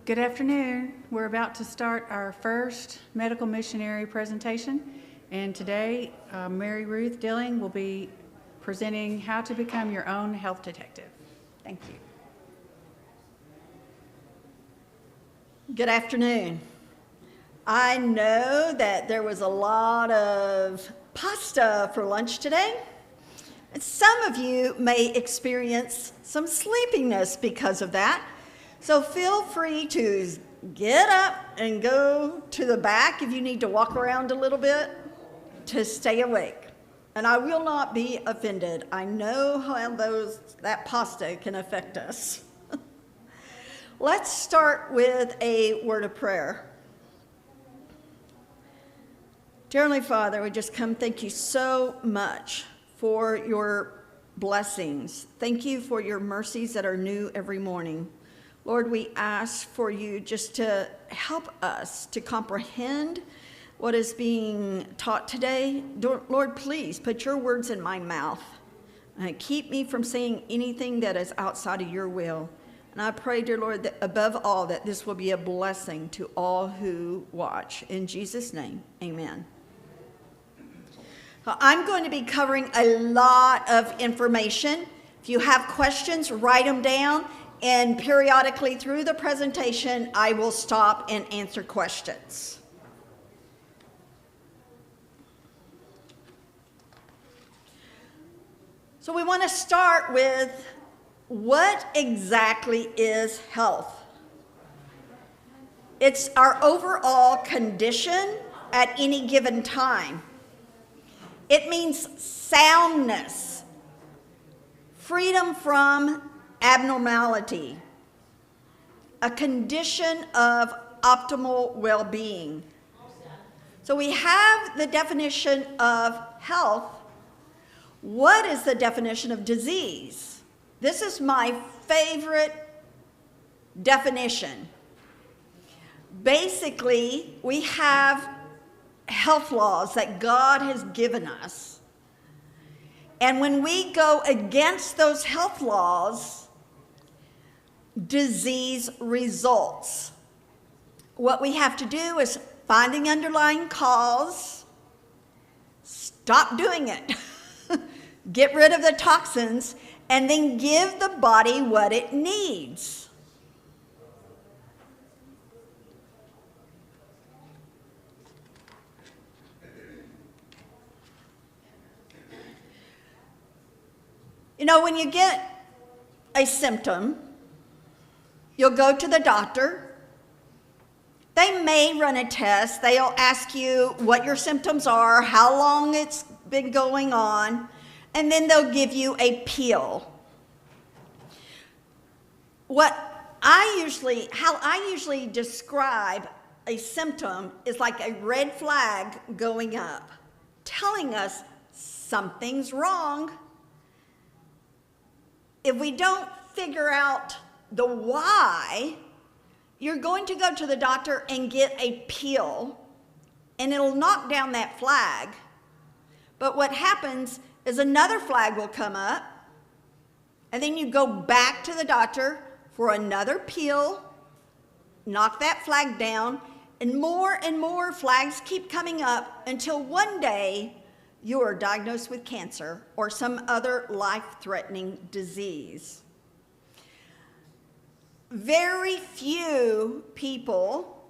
Good afternoon. We're about to start our first medical missionary presentation, and today Maryruth Dilling will be presenting how to become your own health detective. Thank you. Good afternoon. I know that there was a lot of pasta for lunch today. Some of you may experience some sleepiness because of that. So feel free to get up and go to the back if you need to walk around a little bit to stay awake. And I will not be offended. I know how that pasta can affect us. Let's start with a word of prayer. Dear Heavenly Father, we just come thank you so much for your blessings. Thank you for your mercies that are new every morning. Lord, we ask for you just to help us to comprehend what is being taught today. Lord, please put your words in my mouth. Keep me from saying anything that is outside of your will. And I pray, dear Lord, that above all, that this will be a blessing to all who watch. In Jesus' name, amen. I'm going to be covering a lot of information. If you have questions, write them down. And periodically through the presentation, I will stop and answer questions. So we want to start with what exactly is health? It's our overall condition at any given time. It means soundness, freedom from abnormality, a condition of optimal well-being. So we have the definition of health. What is the definition of disease? This is my favorite definition. Basically, we have health laws that God has given us. And when we go against those health laws, disease results. What we have to do is find the underlying cause, stop doing it, get rid of the toxins, and then give the body what it needs. You know, when you get a symptom, you'll go to the doctor. They may run a test. They'll ask you what your symptoms are, how long it's been going on, and then they'll give you a pill. How I usually describe a symptom is like a red flag going up, telling us something's wrong. If we don't figure out the why, you're going to go to the doctor and get a pill, and it'll knock down that flag. But what happens is another flag will come up, and then you go back to the doctor for another pill, knock that flag down, and more flags keep coming up until one day you are diagnosed with cancer or some other life-threatening disease. Very few people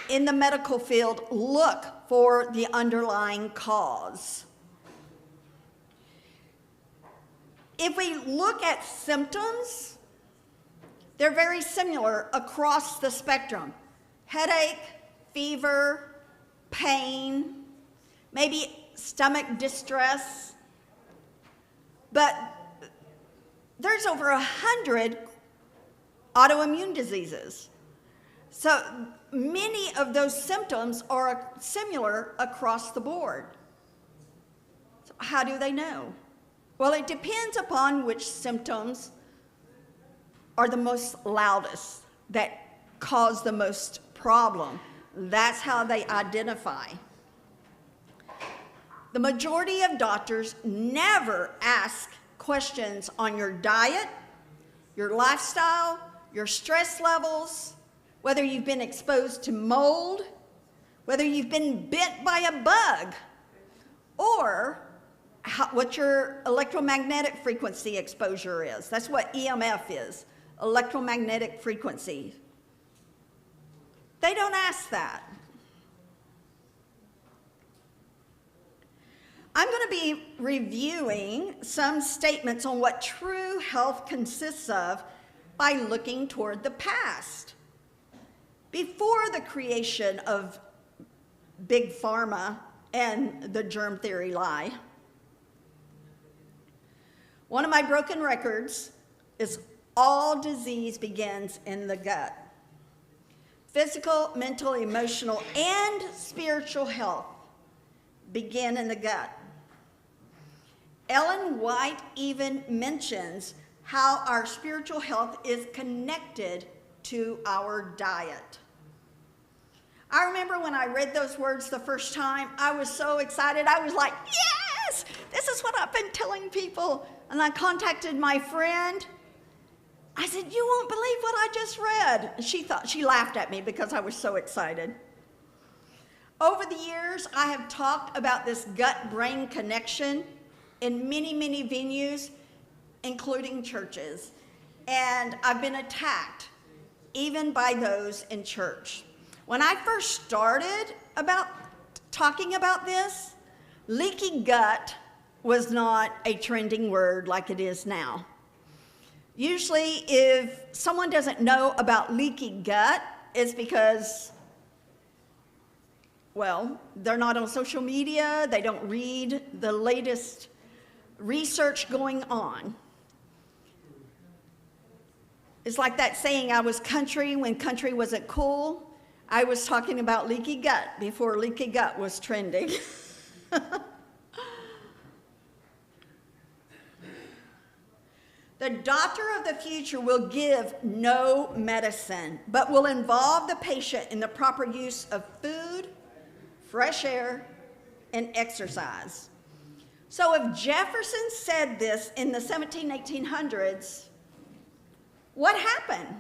in the medical field look for the underlying cause. If we look at symptoms, they're very similar across the spectrum. Headache, fever, pain, maybe stomach distress. But there's over 100 autoimmune diseases. So many of those symptoms are similar across the board. So how do they know? Well, it depends upon which symptoms are the most loudest, that cause the most problem. That's how they identify. The majority of doctors never ask questions on your diet, your lifestyle, your stress levels, whether you've been exposed to mold, whether you've been bit by a bug, or what your electromagnetic frequency exposure is. That's what EMF is, electromagnetic frequency. They don't ask that. I'm going to be reviewing some statements on what true health consists of by looking toward the past. Before the creation of Big Pharma and the germ theory lie, one of my broken records is all disease begins in the gut. Physical, mental, emotional, and spiritual health begin in the gut. Ellen White even mentions how our spiritual health is connected to our diet. I remember when I read those words the first time, I was so excited. I was like, yes, this is what I've been telling people. And I contacted my friend. I said, you won't believe what I just read. She laughed at me because I was so excited. Over the years, I have talked about this gut-brain connection in many, many venues, including churches. And I've been attacked, even by those in church. When I first started talking about this, leaky gut was not a trending word like it is now. Usually, if someone doesn't know about leaky gut, it's because, well, they're not on social media, they don't read the latest research going on. It's like that saying, I was country when country wasn't cool. I was talking about leaky gut before leaky gut was trending. The doctor of the future will give no medicine, but will involve the patient in the proper use of food, fresh air, and exercise. So if Jefferson said this in the 1800s, what happened?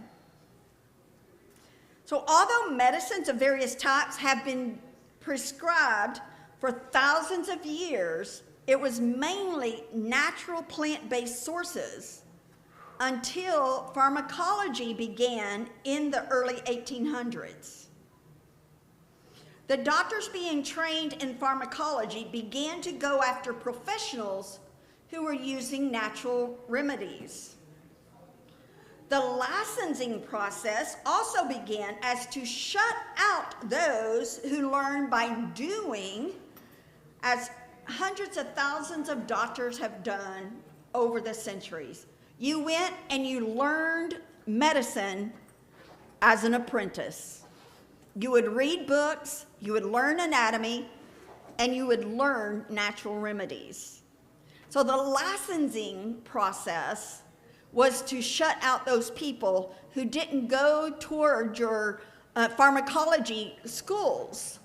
So although medicines of various types have been prescribed for thousands of years, it was mainly natural plant-based sources until pharmacology began in the early 1800s. The doctors being trained in pharmacology began to go after professionals who were using natural remedies. The licensing process also began as to shut out those who learned by doing, as hundreds of thousands of doctors have done over the centuries. You went and you learned medicine as an apprentice. You would read books, you would learn anatomy, and you would learn natural remedies. So the licensing process was to shut out those people who didn't go toward your pharmacology schools.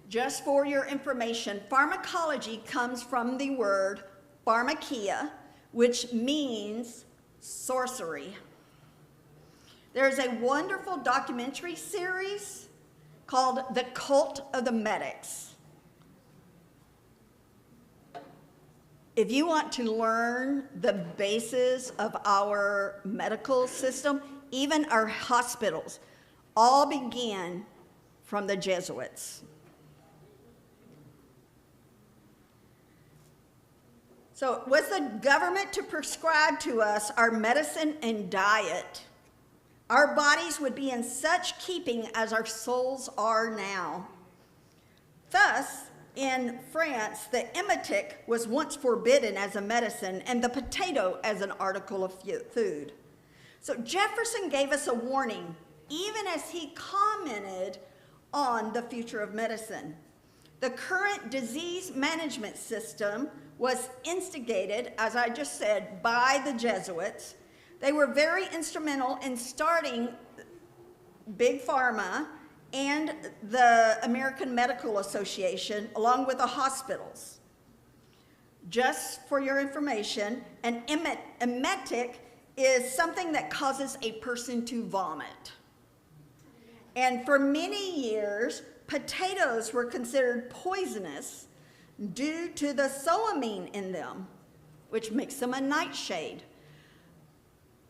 Just for your information, pharmacology comes from the word pharmakia, which means sorcery. There's a wonderful documentary series called The Cult of the Medics. If you want to learn the basis of our medical system, even our hospitals, all began from the Jesuits. So was the government to prescribe to us our medicine and diet, our bodies would be in such keeping as our souls are now. Thus, in France, the emetic was once forbidden as a medicine and the potato as an article of food. So Jefferson gave us a warning, even as he commented on the future of medicine. The current disease management system was instigated, as I just said, by the Jesuits. They were very instrumental in starting Big Pharma and the American Medical Association, along with the hospitals. Just for your information, an emetic is something that causes a person to vomit. And for many years, potatoes were considered poisonous due to the solamine in them, which makes them a nightshade.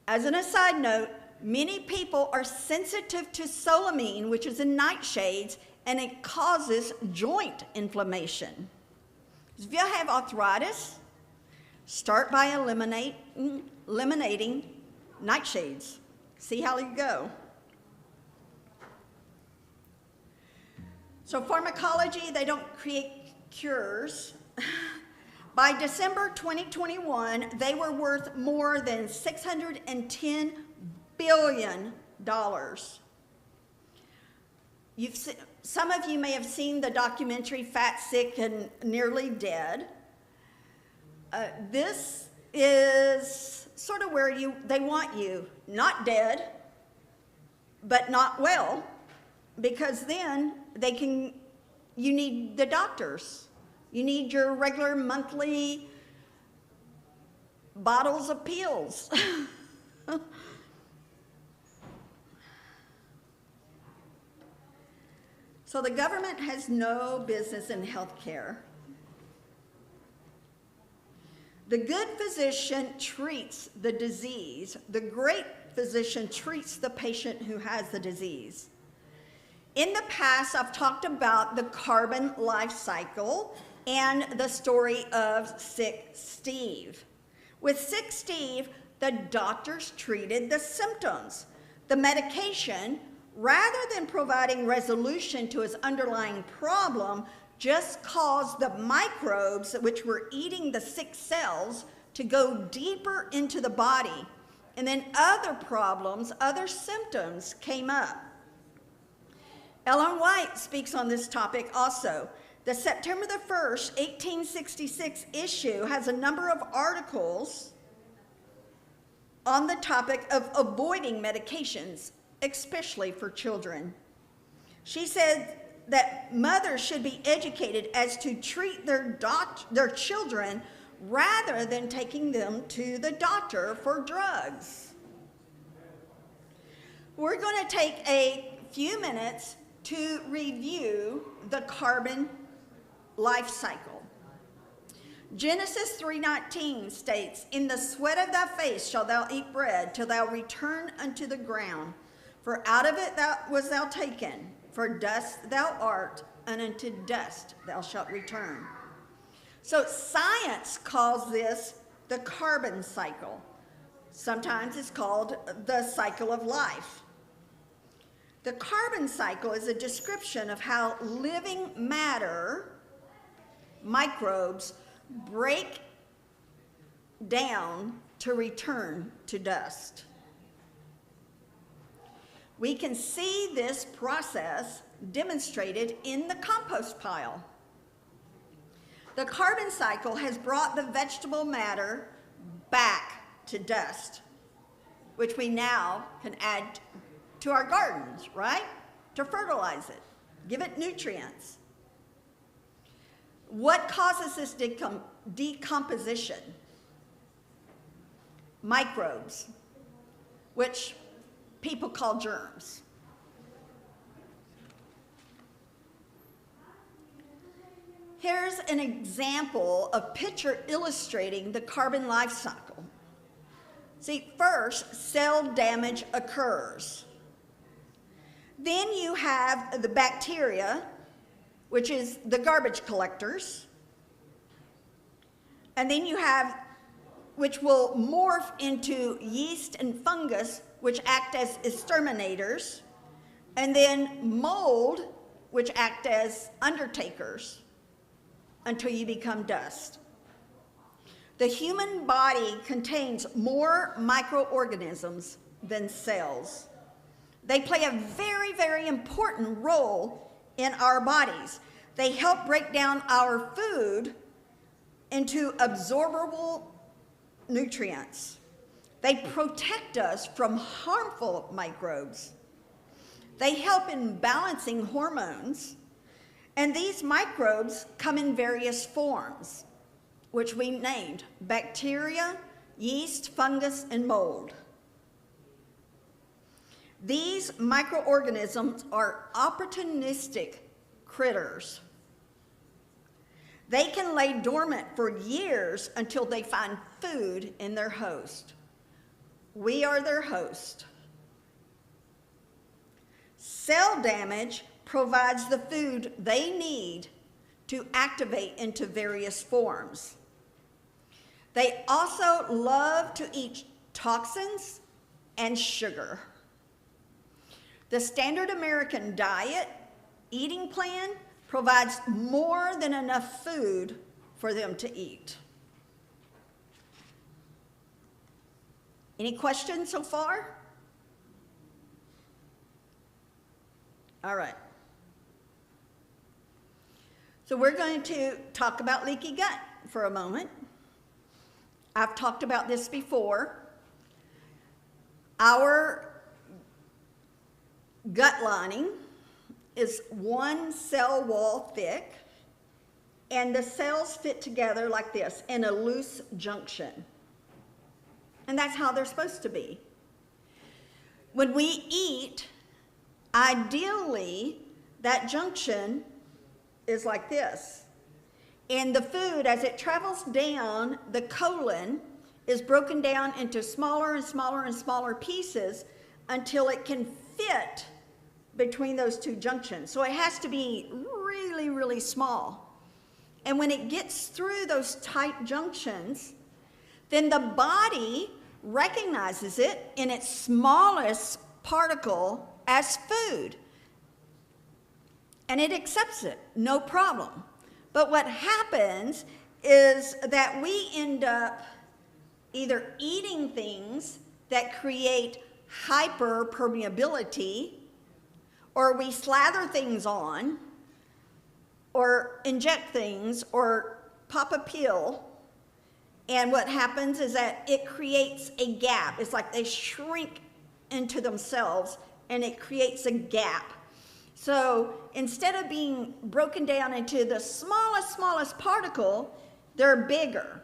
As an aside note, many people are sensitive to solamine, which is in nightshades, and it causes joint inflammation. If you have arthritis, start by eliminating nightshades. See how you go. So pharmacology, they don't create cures. By December 2021, they were worth more than $610 billion. Some of you may have seen the documentary Fat, Sick, and Nearly Dead. This is sort of where they want you not dead, but not well, because then you need the doctors. You need your regular monthly bottles of pills. So the government has no business in healthcare. The good physician treats the disease. The great physician treats the patient who has the disease. In the past, I've talked about the carbon life cycle and the story of Sick Steve. With Sick Steve, the doctors treated the symptoms. The medication, rather than providing resolution to his underlying problem, just caused the microbes which were eating the sick cells to go deeper into the body. And then other problems, other symptoms came up. Ellen White speaks on this topic also. The September the 1st, 1866 issue has a number of articles on the topic of avoiding medications, especially for children. She said that mothers should be educated as to treat their children rather than taking them to the doctor for drugs. We're going to take a few minutes to review the carbon life cycle. Genesis 3:19 states, "In the sweat of thy face shalt thou eat bread till thou return unto the ground. For out of it was thou taken, for dust thou art, and unto dust thou shalt return." So science calls this the carbon cycle. Sometimes it's called the cycle of life. The carbon cycle is a description of how living matter, microbes, break down to return to dust. We can see this process demonstrated in the compost pile. The carbon cycle has brought the vegetable matter back to dust, which we now can add to our gardens, right? To fertilize it, give it nutrients. What causes this decomposition? Microbes, which people call germs. Here's an example of picture illustrating the carbon life cycle. See, first, cell damage occurs. Then you have the bacteria, which is the garbage collectors. And then you have, which will morph into yeast and fungus, which act as exterminators. And then mold, which act as undertakers until you become dust. The human body contains more microorganisms than cells. They play a very, very important role in our bodies. They help break down our food into absorbable nutrients. They protect us from harmful microbes. They help in balancing hormones. And these microbes come in various forms. which we named bacteria, yeast, fungus, and mold. These microorganisms are opportunistic critters. They can lay dormant for years until they find food in their host. We are their host. Cell damage provides the food they need to activate into various forms. They also love to eat toxins and sugar. The standard American diet eating plan provides more than enough food for them to eat. Any questions so far? All right. So we're going to talk about leaky gut for a moment. I've talked about this before. Our gut lining is one cell wall thick, and the cells fit together like this in a loose junction. And that's how they're supposed to be. When we eat, ideally, that junction is like this. And the food, as it travels down, the colon is broken down into smaller and smaller and smaller pieces until it can fit between those two junctions. So it has to be really, really small. And when it gets through those tight junctions, then the body recognizes it in its smallest particle as food. And it accepts it, no problem. But what happens is that we end up either eating things that create hyperpermeability, or we slather things on, or inject things, or pop a pill. And what happens is that it creates a gap. It's like they shrink into themselves, and it creates a gap. So instead of being broken down into the smallest particle, they're bigger.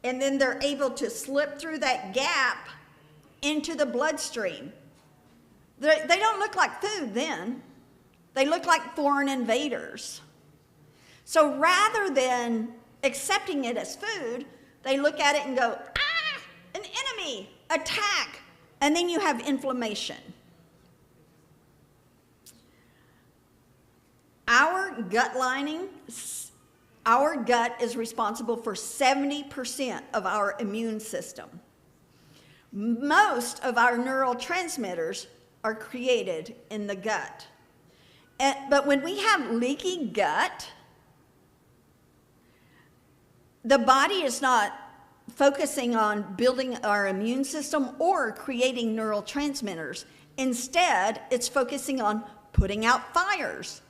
And then they're able to slip through that gap into the bloodstream. They don't look like food then. They look like foreign invaders. So rather than accepting it as food, they look at it and go, ah, an enemy, attack. And then you have inflammation. Our gut lining, our gut is responsible for 70% of our immune system. Most of our neurotransmitters are created in the gut. But when we have leaky gut, the body is not focusing on building our immune system or creating neurotransmitters. Instead, it's focusing on putting out fires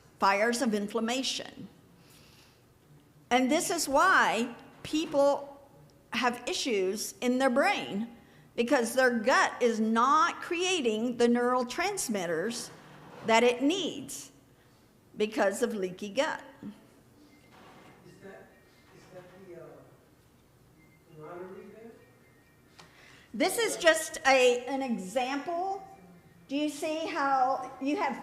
of inflammation. And this is why people have issues in their brain, because their gut is not creating the neurotransmitters that it needs because of leaky gut. Is that the lottery there? This is just an example. Do you see how you have,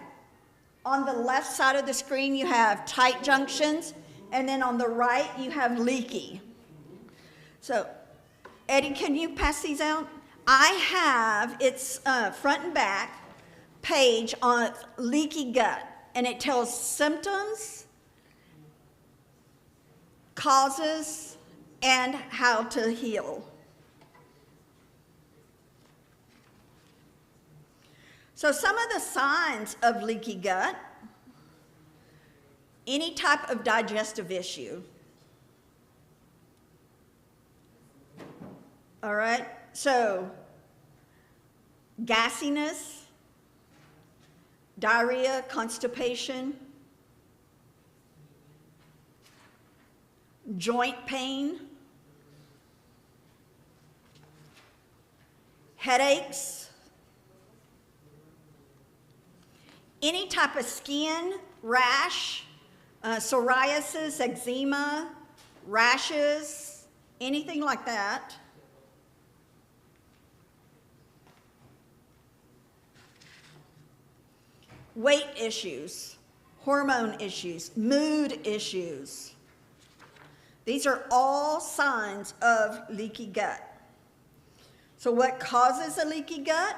on the left side of the screen, you have tight junctions, and then on the right, you have leaky. So, Eddie, can you pass these out? I have, it's front and back page on leaky gut, and it tells symptoms, causes, and how to heal. So some of the signs of leaky gut: any type of digestive issue. All right, so gassiness, diarrhea, constipation, joint pain, headaches, any type of skin rash, psoriasis, eczema, rashes, anything like that, weight issues, hormone issues, mood issues. These are all signs of leaky gut. So what causes a leaky gut?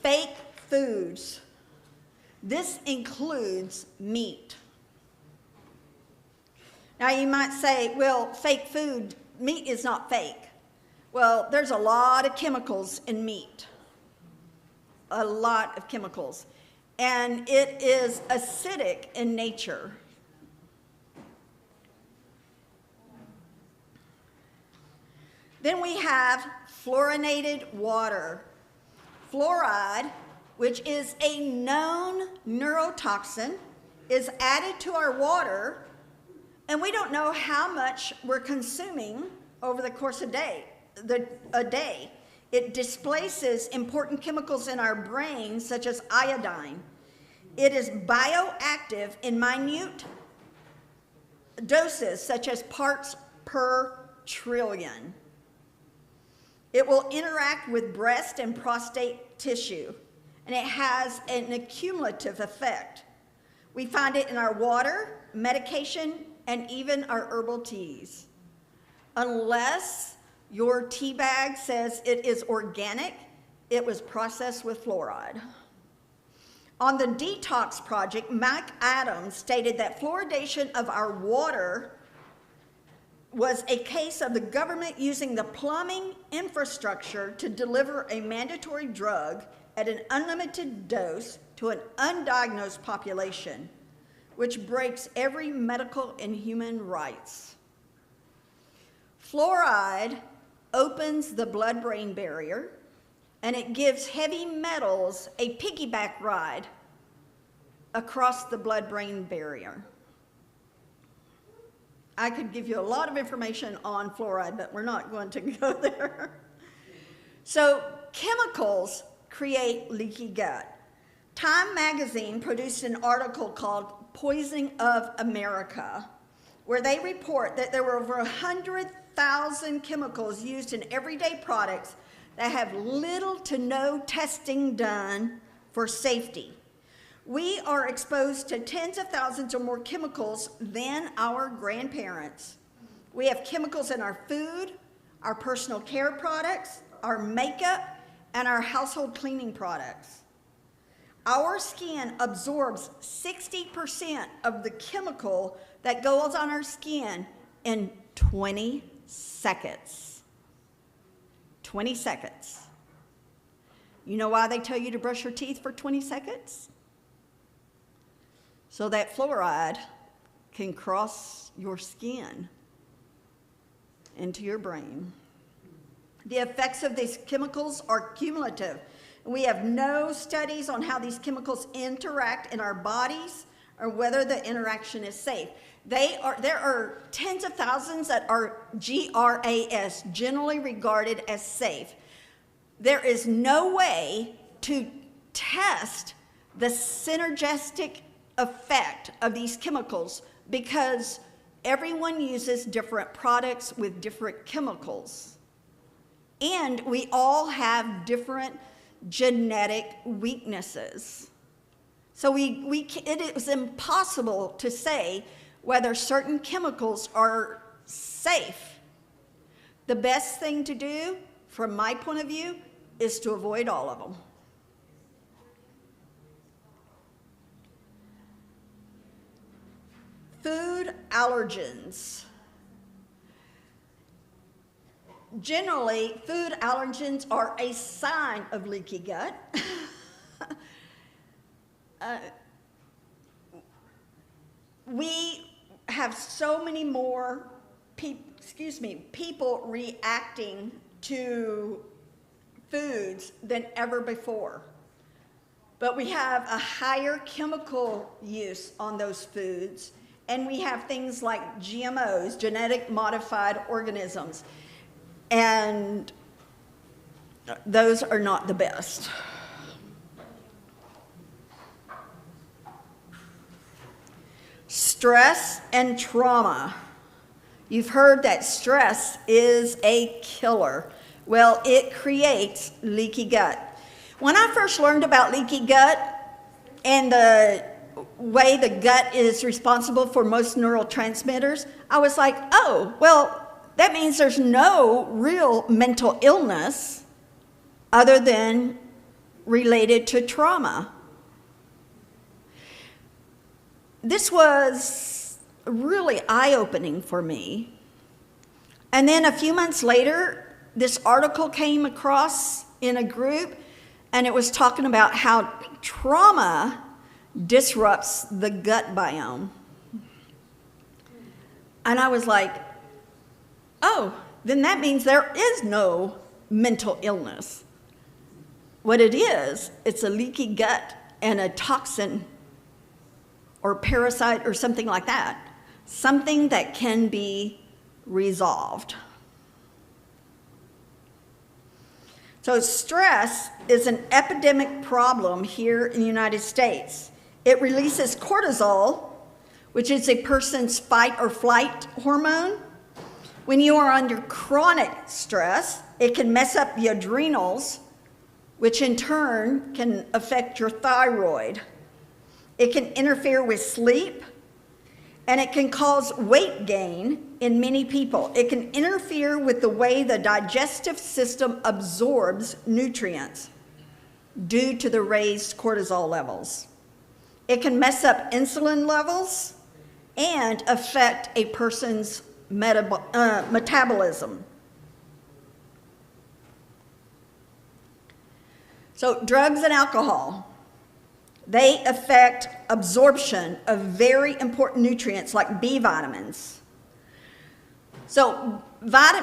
Fake foods. This includes meat. Now you might say, well, fake food, meat is not fake. Well, there's a lot of chemicals in meat. A lot of chemicals. And it is acidic in nature. Then we have fluorinated water. Fluoride, which is a known neurotoxin, is added to our water, and we don't know how much we're consuming over the course of a day. It displaces important chemicals in our brain, such as iodine. It is bioactive in minute doses, such as parts per trillion. It will interact with breast and prostate tissue, and it has an accumulative effect. We find it in our water, medication, and even our herbal teas. Unless your tea bag says it is organic, it was processed with fluoride. On the Detox Project, Mike Adams stated that fluoridation of our water was a case of the government using the plumbing infrastructure to deliver a mandatory drug at an unlimited dose to an undiagnosed population, which breaks every medical and human rights. Fluoride opens the blood-brain barrier, and it gives heavy metals a piggyback ride across the blood-brain barrier. I could give you a lot of information on fluoride, but we're not going to go there. So chemicals create leaky gut. Time magazine produced an article called Poisoning of America, where they report that there were over 100,000 chemicals used in everyday products that have little to no testing done for safety. We are exposed to tens of thousands or more chemicals than our grandparents. We have chemicals in our food, our personal care products, our makeup, and our household cleaning products. Our skin absorbs 60% of the chemical that goes on our skin in 20 seconds. 20 seconds. You know why they tell you to brush your teeth for 20 seconds? So that fluoride can cross your skin into your brain. The effects of these chemicals are cumulative. We have no studies on how these chemicals interact in our bodies or whether the interaction is safe. There are tens of thousands that are GRAS, generally regarded as safe. There is no way to test the synergistic effect of these chemicals because everyone uses different products with different chemicals. And we all have different genetic weaknesses. So it is impossible to say whether certain chemicals are safe. The best thing to do, from my point of view, is to avoid all of them. Food allergens. Generally, food allergens are a sign of leaky gut. We have so many more people reacting to foods than ever before. But we have a higher chemical use on those foods, and we have things like GMOs, genetic modified organisms, and those are not the best. Stress and trauma You've heard that stress is a killer. Well, it creates leaky gut. When I first learned about leaky gut and the way the gut is responsible for most neurotransmitters, I was like, oh, well, that means there's no real mental illness other than related to trauma. This was really eye-opening for me. And then a few months later, this article came across in a group, and it was talking about how trauma disrupts the gut biome. And I was like, oh, then that means there is no mental illness. What it is, it's a leaky gut and a toxin or parasite or something like that. Something that can be resolved. So stress is an epidemic problem here in the United States. It releases cortisol, which is a person's fight or flight hormone. When you are under chronic stress, it can mess up the adrenals, which in turn can affect your thyroid. It can interfere with sleep, and it can cause weight gain in many people. It can interfere with the way the digestive system absorbs nutrients due to the raised cortisol levels. It can mess up insulin levels and affect a person's metabolism. So drugs and alcohol, they affect absorption of very important nutrients like B vitamins. So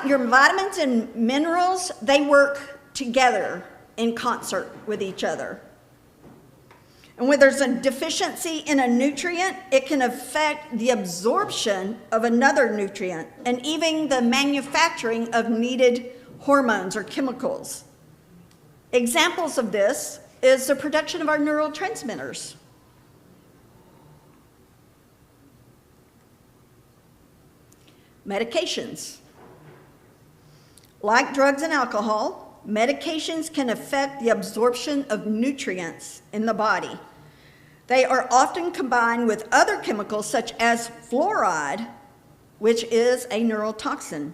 your vitamins and minerals, they work together in concert with each other. And when there's a deficiency in a nutrient, it can affect the absorption of another nutrient and even the manufacturing of needed hormones or chemicals. Examples of this is the production of our neurotransmitters. Medications. Like drugs and alcohol, medications can affect the absorption of nutrients in the body. They are often combined with other chemicals such as fluoride, which is a neurotoxin.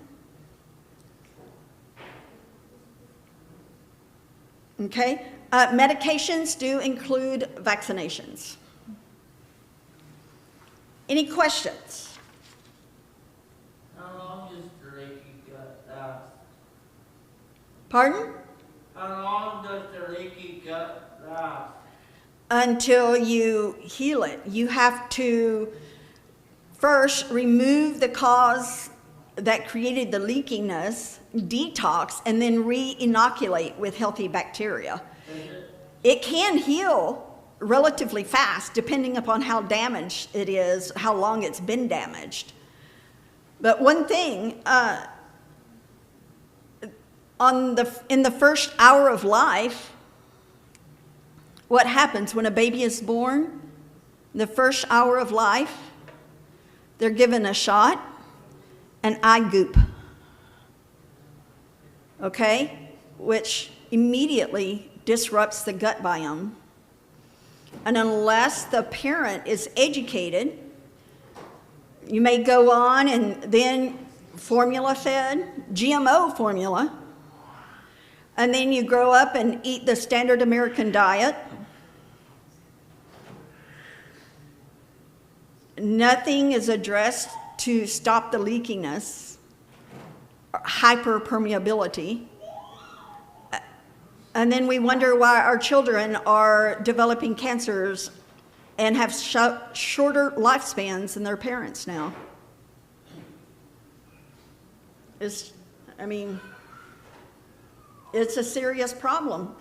Okay? Medications do include vaccinations. Any questions? How long does the leaky gut last? Pardon? How long does the leaky gut last? Until you heal it. You have to first remove the cause that created the leakiness, detox, and then re-inoculate with healthy bacteria. It can heal relatively fast depending upon how damaged it is, how long it's been damaged. But one thing, in the first hour of life, what happens when a baby is born? The first hour of life, they're given a shot, an eye goop, okay, which immediately disrupts the gut biome. And unless the parent is educated, you may go on and then formula fed, GMO formula, and then you grow up and eat the standard American diet. Nothing is addressed to stop the leakiness, hyperpermeability. And then we wonder why our children are developing cancers and have shorter lifespans than their parents now. It's a serious problem.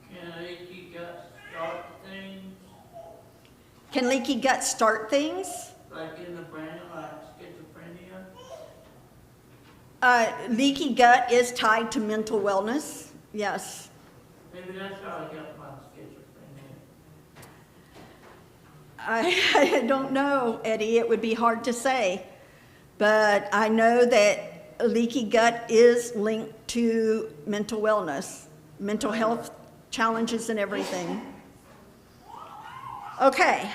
Can leaky gut start things? Can leaky gut start things? Like in the brain, like schizophrenia? Leaky gut is tied to mental wellness, yes. Maybe that's how I got my schizophrenia. I don't know, Eddie. It would be hard to say. but I know that leaky gut is linked to mental wellness, mental health challenges and everything. Okay.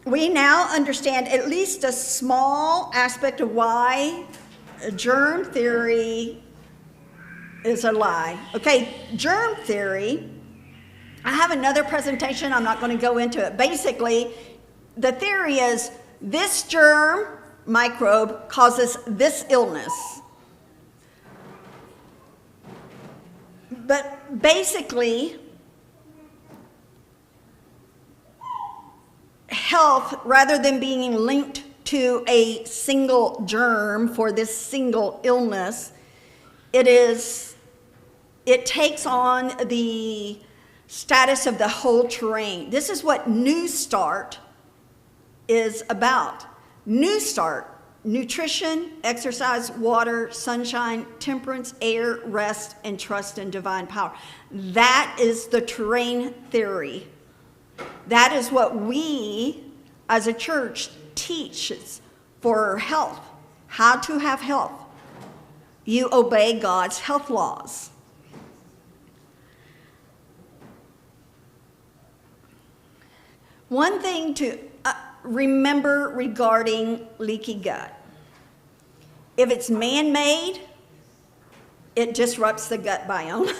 We now understand at least a small aspect of why germ theory is a lie. Okay, germ theory, I have another presentation, I'm not going to go into it. Basically, the theory is this germ microbe causes this illness. But basically, health, rather than being linked to a single germ for this single illness, it takes on the status of the whole terrain. This is what New Start is about. New Start: nutrition, exercise, water, sunshine, temperance, air, rest, and trust in divine power. That is the terrain theory. That is what we as a church teaches for health, how to have health. You obey God's health laws. One thing to remember regarding leaky gut: if it's man-made, it disrupts the gut biome.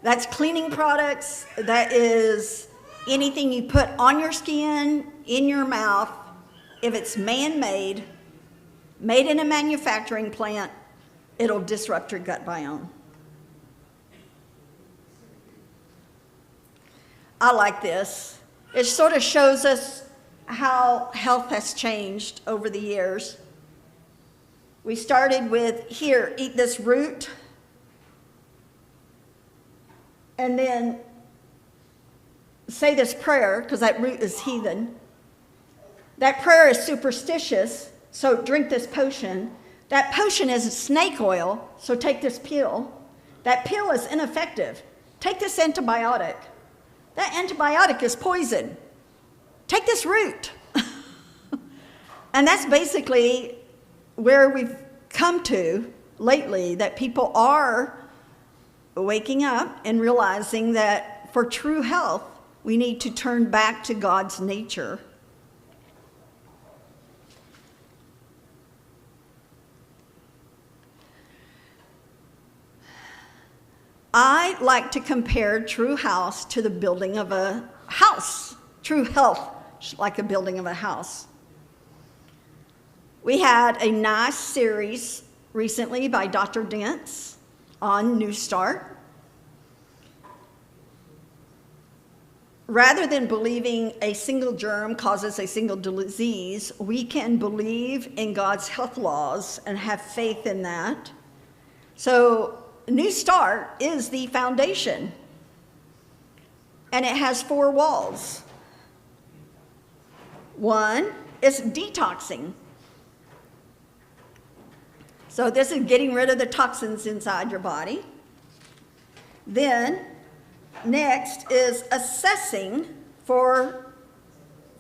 That's cleaning products, that is anything you put on your skin, in your mouth. If it's man-made, made in a manufacturing plant, it'll disrupt your gut biome. I like this. It sort of shows us how health has changed over the years. We started with, here, eat this root, and then say this prayer, because that root is heathen. That prayer is superstitious, so drink this potion. That potion is snake oil, so take this pill. That pill is ineffective. Take this antibiotic. That antibiotic is poison. Take this root. And that's basically where we've come to lately, that people are waking up and realizing that for true health, we need to turn back to God's nature. I like to compare true health to the building of a house. True health, like the building of a house. We had a nice series recently by Dr. Dent's on New Start. Rather than believing a single germ causes a single disease, we can believe in God's health laws and have faith in that. So New Start is the foundation, and it has 4 walls. One is detoxing. So this is getting rid of the toxins inside your body. Then, next is assessing for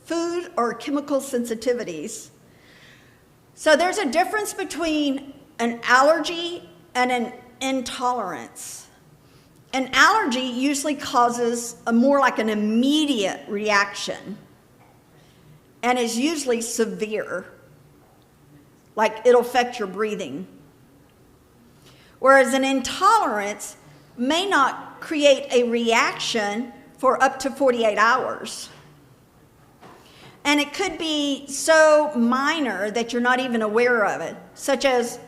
food or chemical sensitivities. So there's a difference between an allergy and an intolerance. An allergy usually causes a more like an immediate reaction and is usually severe, like it'll affect your breathing. Whereas an intolerance may not create a reaction for up to 48 hours. And it could be so minor that you're not even aware of it, such as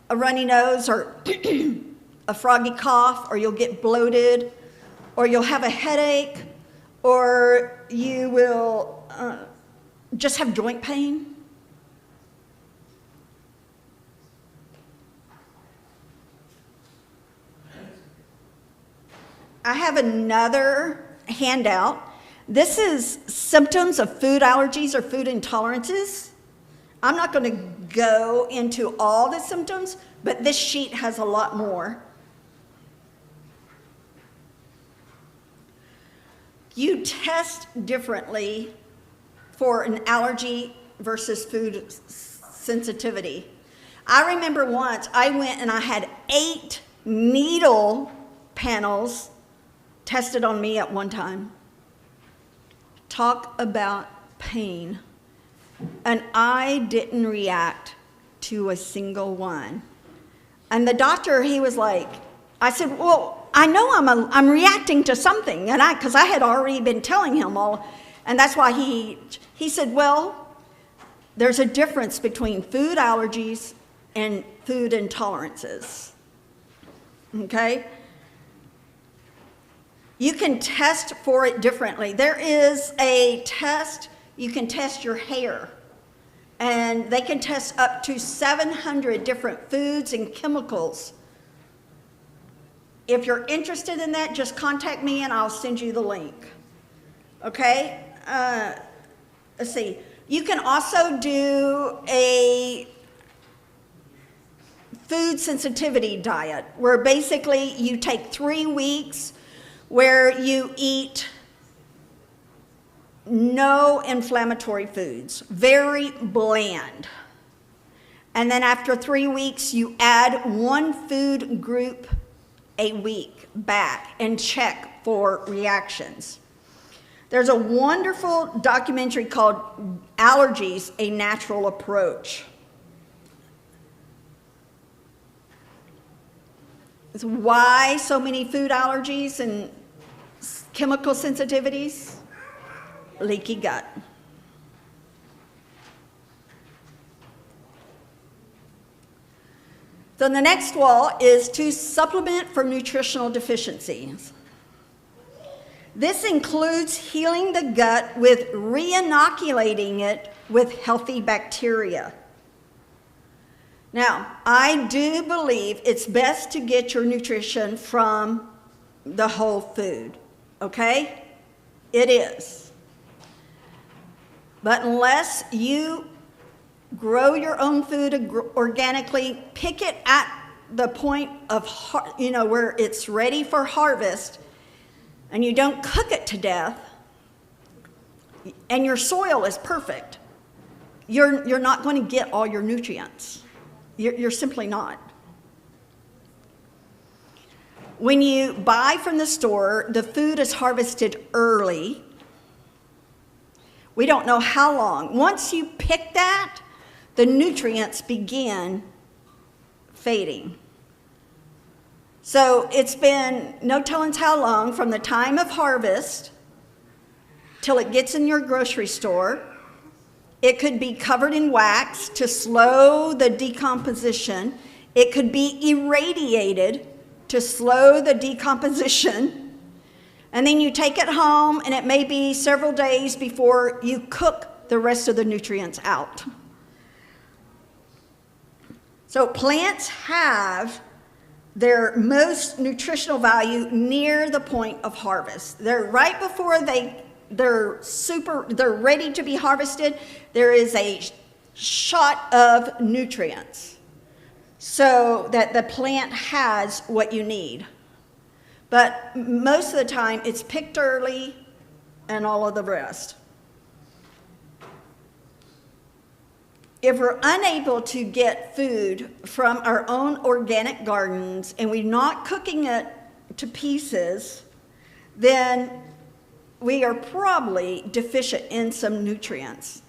a runny nose or a froggy cough, or you'll get bloated, or you'll have a headache, or you will just have joint pain. I have another handout. This is symptoms of food allergies or food intolerances. I'm not going to go into all the symptoms, but this sheet has a lot more. you test differently for an allergy versus food sensitivity. I remember once I went and I had 8 needle panels tested on me at one time. Talk about pain. And I didn't react to a single one. And the doctor, he was like, I said, well, I know I'm reacting to something, and because I had already been telling him all, and that's why he said, well, there's a difference between food allergies and food intolerances. Okay? You can test for it differently. There is a test, you can test your hair, and they can test up to 700 different foods and chemicals. If you're interested in that, just contact me and I'll send you the link. Okay? Let's see. You can also do a food sensitivity diet, where basically you take 3 weeks where you eat no inflammatory foods, very bland. And then after 3 weeks, you add 1 food group a week back and check for reactions. There's a wonderful documentary called Allergies, A Natural Approach. It's why so many food allergies and chemical sensitivities? Leaky gut. So the next wall is to supplement for nutritional deficiencies. This includes healing the gut with re-inoculating it with healthy bacteria. Now, I do believe it's best to get your nutrition from the whole food, okay? It is. But unless you grow your own food organically, pick it at the point of, where it's ready for harvest, and you don't cook it to death, and your soil is perfect, you're not going to get all your nutrients. You're simply not. When you buy from the store, the food is harvested early. We don't know how long. Once you pick that, the nutrients begin fading. So it's been no telling how long from the time of harvest till it gets in your grocery store. It could be covered in wax to slow the decomposition. It could be irradiated to slow the decomposition. And then you take it home, and it may be several days before you cook the rest of the nutrients out. So plants have their most nutritional value near the point of harvest. They're right before they're ready to be harvested. There is a shot of nutrients so that the plant has what you need. But most of the time, it's picked early and all of the rest. If we're unable to get food from our own organic gardens and we're not cooking it to pieces, then we are probably deficient in some nutrients.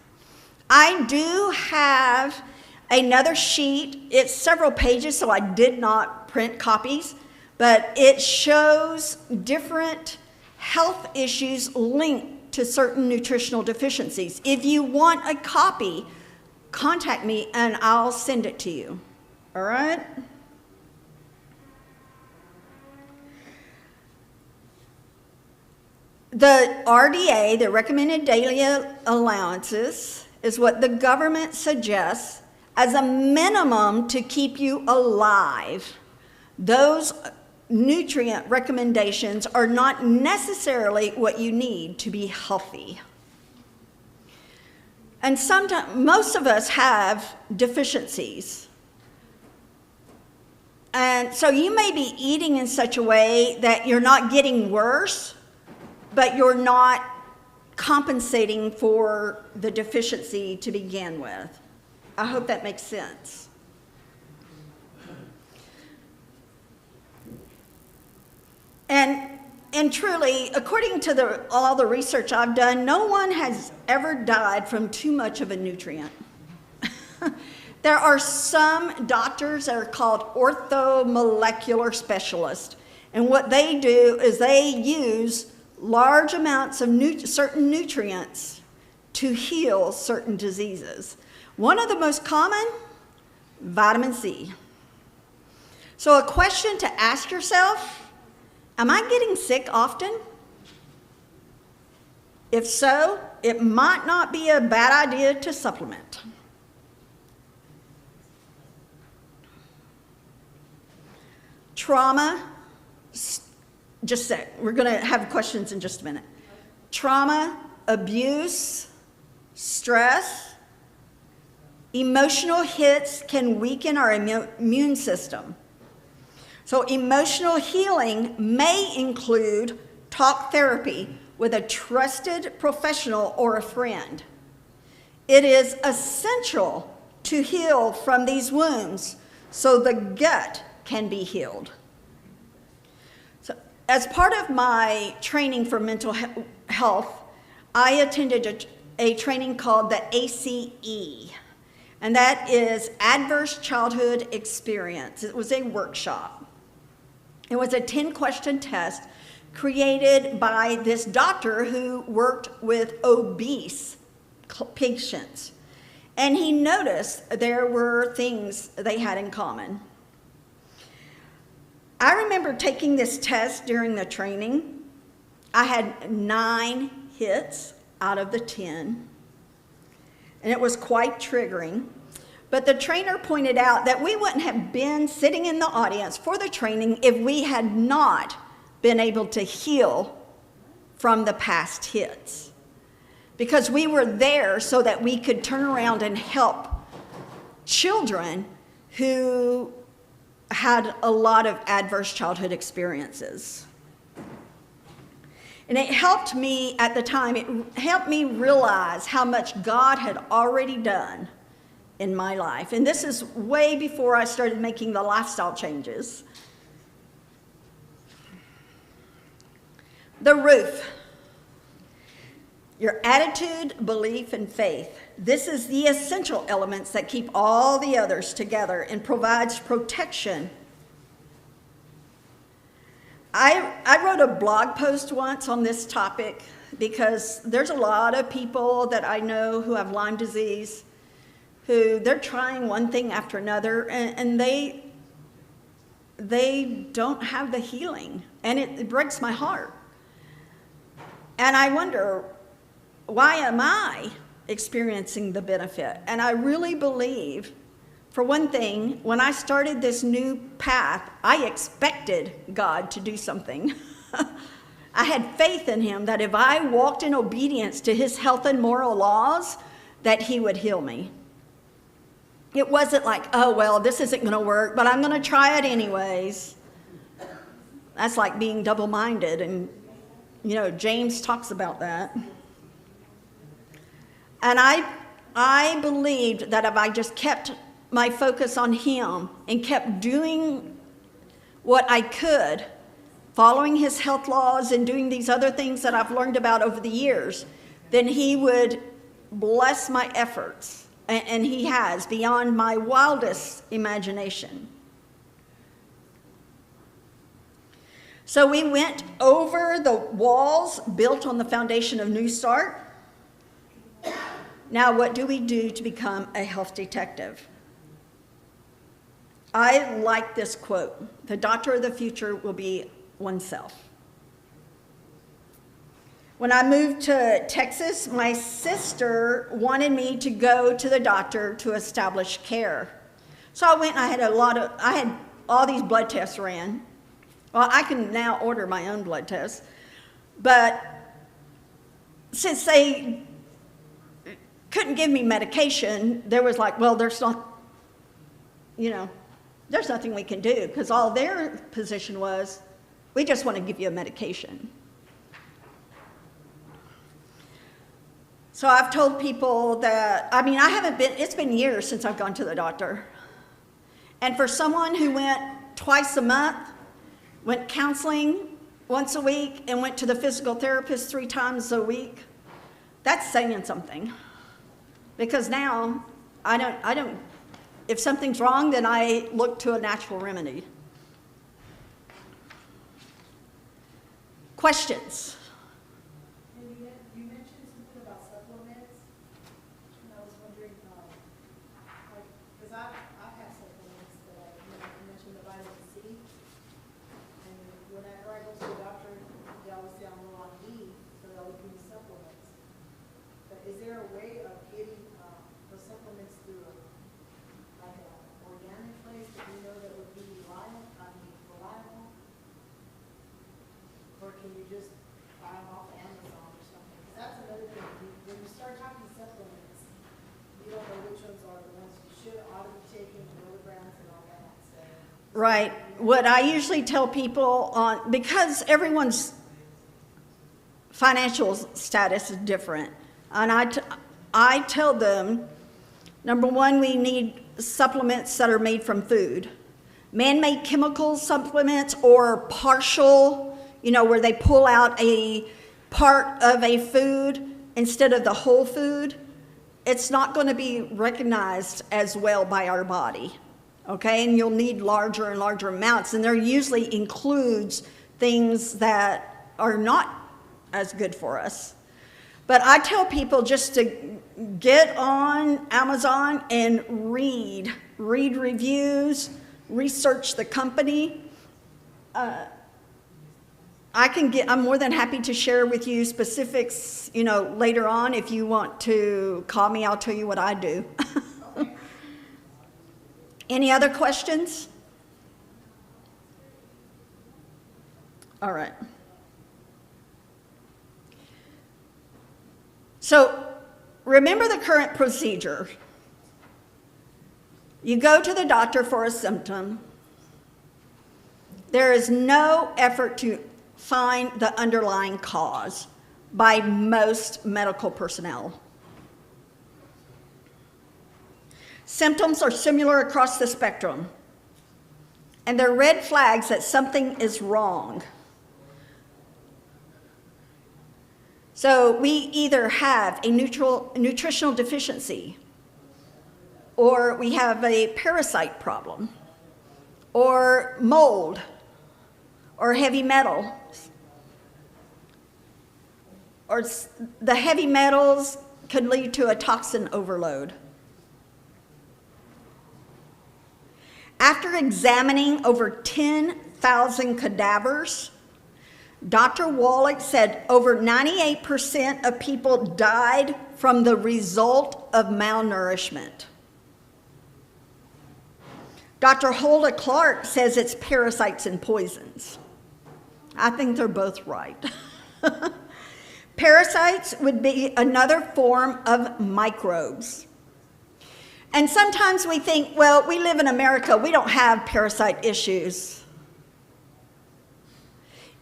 I do have another sheet. It's several pages, so I did not print copies, but it shows different health issues linked to certain nutritional deficiencies. If you want a copy, contact me and I'll send it to you. All right? The RDA, the recommended daily allowances, is what the government suggests as a minimum to keep you alive. Those nutrient recommendations are not necessarily what you need to be healthy. And sometimes, most of us have deficiencies. And so you may be eating in such a way that you're not getting worse, but you're not compensating for the deficiency to begin with. I hope that makes sense. And truly, according to all the research I've done, no one has ever died from too much of a nutrient. There are some doctors that are called orthomolecular specialists, and what they do is they use large amounts of certain nutrients to heal certain diseases. One of the most common, vitamin C. So a question to ask yourself, am I getting sick often? If so, it might not be a bad idea to supplement. Trauma, just a sec, we're going to have questions in just a minute. Trauma, abuse, stress, emotional hits can weaken our immune system. So emotional healing may include talk therapy with a trusted professional or a friend. It is essential to heal from these wounds so the gut can be healed. So, as part of my training for mental health, I attended a training called the ACE, and that is Adverse Childhood Experience. It was a workshop. It was a 10-question test created by this doctor who worked with obese patients. And he noticed there were things they had in common. I remember taking this test during the training. I had 9 hits out of the 10, and it was quite triggering. But the trainer pointed out that we wouldn't have been sitting in the audience for the training if we had not been able to heal from the past hits. Because we were there so that we could turn around and help children who had a lot of adverse childhood experiences. And it helped me at the time, it helped me realize how much God had already done in my life. And this is way before I started making the lifestyle changes. The roof. Your attitude, belief, and faith. This is the essential elements that keep all the others together and provides protection. I wrote a blog post once on this topic because there's a lot of people that I know who have Lyme disease who they're trying one thing after another, and they don't have the healing, and it breaks my heart. And I wonder, why am I experiencing the benefit? And I really believe, for one thing, when I started this new path, I expected God to do something. I had faith in him that if I walked in obedience to his health and moral laws, that he would heal me. It wasn't like, oh, well, this isn't going to work, but I'm going to try it anyways. That's like being double-minded, and, you know, James talks about that. And I believed that if I just kept my focus on him and kept doing what I could, following his health laws and doing these other things that I've learned about over the years, then he would bless my efforts. And he has, beyond my wildest imagination. So we went over the walls built on the foundation of New Start. Now, what do we do to become a health detective? I like this quote: the doctor of the future will be oneself. When I moved to Texas, my sister wanted me to go to the doctor to establish care. So I went and I had all these blood tests ran. Well, I can now order my own blood tests. But since they couldn't give me medication, there was like, well, there's nothing we can do, because all their position was, we just want to give you a medication. So I've told people that, I mean, it's been years since I've gone to the doctor. And for someone who went twice a month, went counseling once a week, and went to the physical therapist 3 times a week, that's saying something. Because now, if something's wrong, then I look to a natural remedy. Questions? You mentioned something about supplements, and I was wondering, because I have supplements that you mentioned the vitamin C, and whenever I go to the doctor, they always say I'm low on E, so they always give me supplements. But is there a way of getting the supplements through like an organic place that you know that would be reliable? Or can you just buy them off Amazon or something? Because that's another thing. When you start talking supplements, you don't know which ones are the ones you should ought to be taking, milligrams and all that. So, Right. What I usually tell people because everyone's financial status is different, and I tell them, number one, we need supplements that are made from food. Man-made chemical supplements or partial, where they pull out a part of a food instead of the whole food, it's not going to be recognized as well by our body, okay? And you'll need larger and larger amounts, and there usually includes things that are not as good for us. But I tell people just to get on Amazon and read reviews, research the company. I'm more than happy to share with you specifics, later on. If you want to call me, I'll tell you what I do. Any other questions? All right. So remember the current procedure. You go to the doctor for a symptom. There is no effort to find the underlying cause by most medical personnel. Symptoms are similar across the spectrum, and they're red flags that something is wrong. So we either have a nutritional deficiency, or we have a parasite problem, or mold, or heavy metal. Or the heavy metals could lead to a toxin overload. After examining over 10,000 cadavers, Dr. Wallach said over 98% of people died from the result of malnourishment. Dr. Hulda Clark says it's parasites and poisons. I think they're both right. Parasites would be another form of microbes. And sometimes we think, well, we live in America, we don't have parasite issues.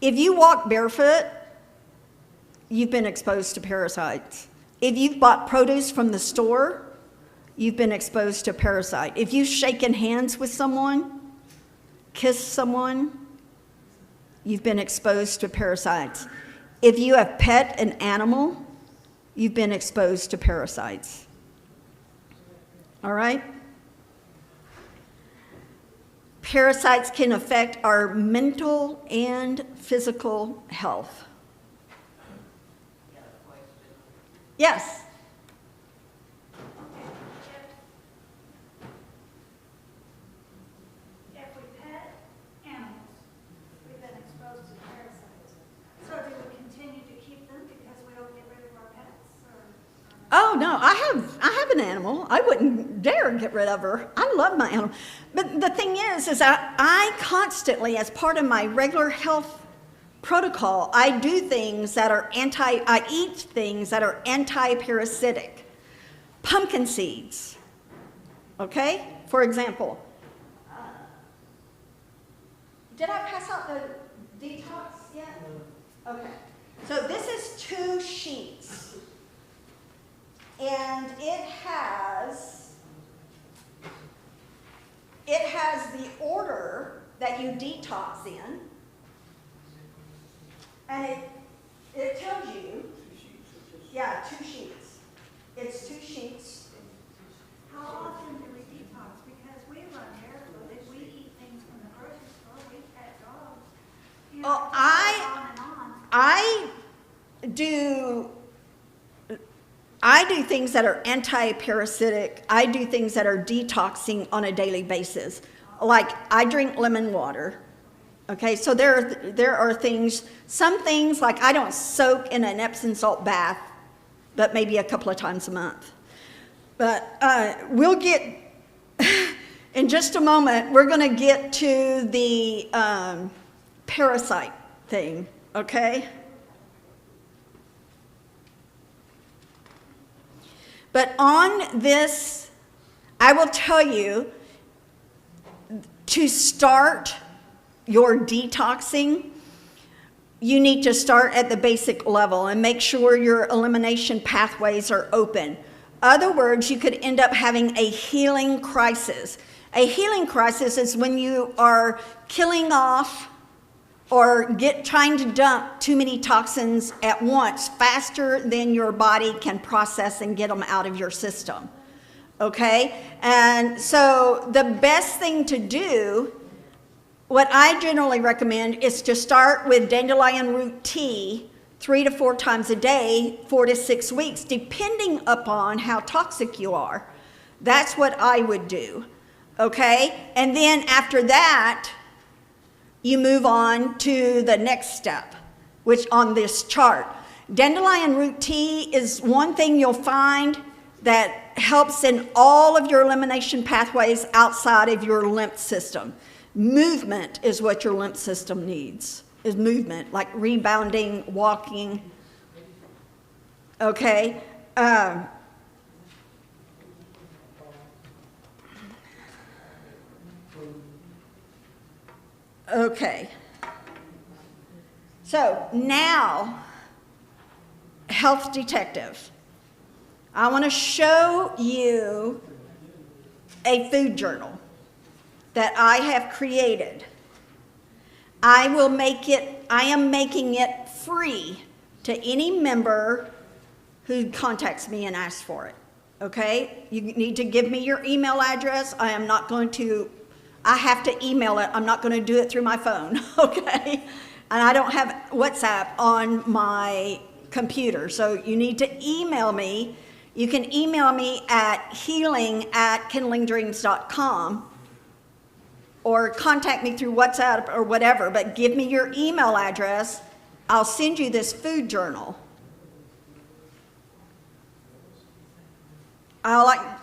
If you walk barefoot, you've been exposed to parasites. If you've bought produce from the store, you've been exposed to parasite. If you've shaken hands with someone, kissed someone, you've been exposed to parasites. If you have pet an animal, you've been exposed to parasites. All right? Parasites can affect our mental and physical health. Yes? If we pet animals, we've been exposed to parasites. So do we continue to keep them because we don't get rid of our pets? Oh, no, I have an animal. I wouldn't dare get rid of her. I love my animal. But the thing is I constantly, as part of my regular health protocol, I do things that are I eat things that are anti-parasitic. Pumpkin seeds, okay? For example, did I pass out the detox yet? Okay. So this is 2 sheets. and it has the order that you detox in, and it tells you, yeah, 2 sheets. It's 2 sheets. How often do we detox? Because we run barefoot, if we eat things from the grocery store, we pet dogs. You know, Oh, it just goes on and on. I do things that are anti-parasitic. I do things that are detoxing on a daily basis. Like I drink lemon water. Okay, so there are things, some things like I don't soak in an Epsom salt bath, but maybe a couple of times a month. But we'll get, in just a moment, we're going to get to the parasite thing, okay? But on this, I will tell you, to start your detoxing, you need to start at the basic level and make sure your elimination pathways are open. Other words, you could end up having a healing crisis. A healing crisis is when you are killing off or trying to dump too many toxins at once, faster than your body can process and get them out of your system. Okay? And so the best thing to do, what I generally recommend, is to start with dandelion root tea 3 to 4 times a day, 4 to 6 weeks, depending upon how toxic you are. That's what I would do. Okay? And then after that, you move on to the next step, which on this chart. Dandelion root tea is one thing you'll find that helps in all of your elimination pathways outside of your lymph system. Movement is what your lymph system needs, is movement, like rebounding, walking. Okay? Okay. So now, health detective. I want to show you a food journal that I have created. I am making it free to any member who contacts me and asks for it. Okay? You need to give me your email address. I have to email it. I'm not going to do it through my phone. Okay? And I don't have WhatsApp on my computer. So you need to email me. You can email me at healing@kindlingdreams.com or contact me through WhatsApp or whatever, but give me your email address. I'll send you this food journal.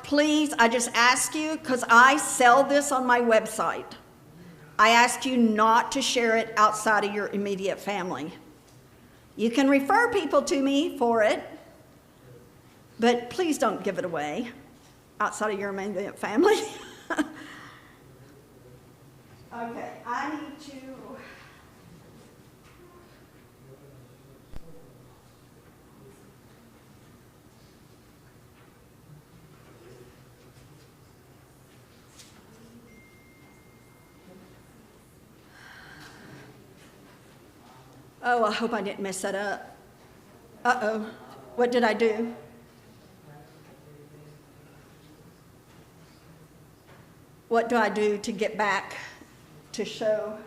Please, I just ask you, because I sell this on my website, I ask you not to share it outside of your immediate family. You can refer people to me for it, but please don't give it away outside of your immediate family. Okay, I need to... Oh, I hope I didn't mess that up. Uh-oh, what did I do? What do I do to get back to show?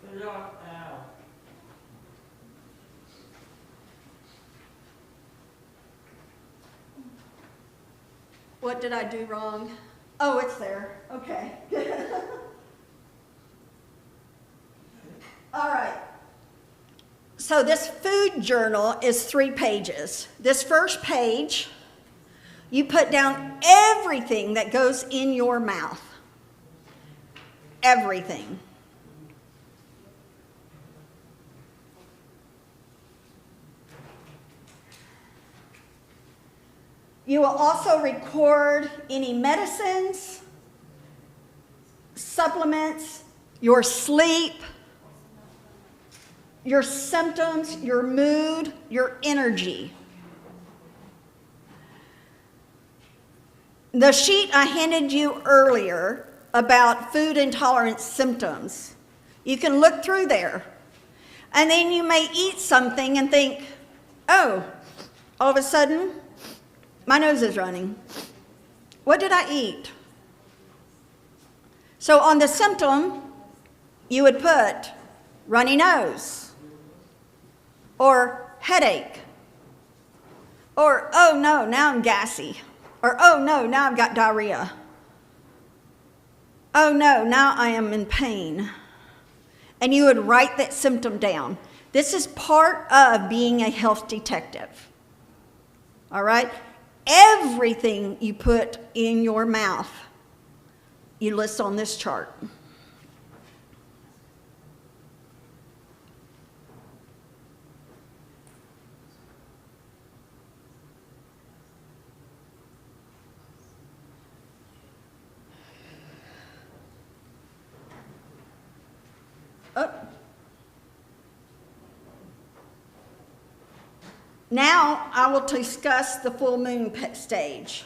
Put it on now. What did I do wrong? Oh, it's there. Okay. All right. So this food journal is 3 pages. This first page, you put down everything that goes in your mouth. Everything. You will also record any medicines, supplements, your sleep, your symptoms, your mood, your energy. The sheet I handed you earlier about food intolerance symptoms, you can look through there. And then you may eat something and think, oh, all of a sudden, my nose is running. What did I eat? So on the symptom, you would put runny nose, or headache, or oh no, now I'm gassy, or oh no, now I've got diarrhea. Oh no, now I am in pain. And you would write that symptom down. This is part of being a health detective. All right? Everything you put in your mouth, you list on this chart. Oh. Now I will discuss the full moon page.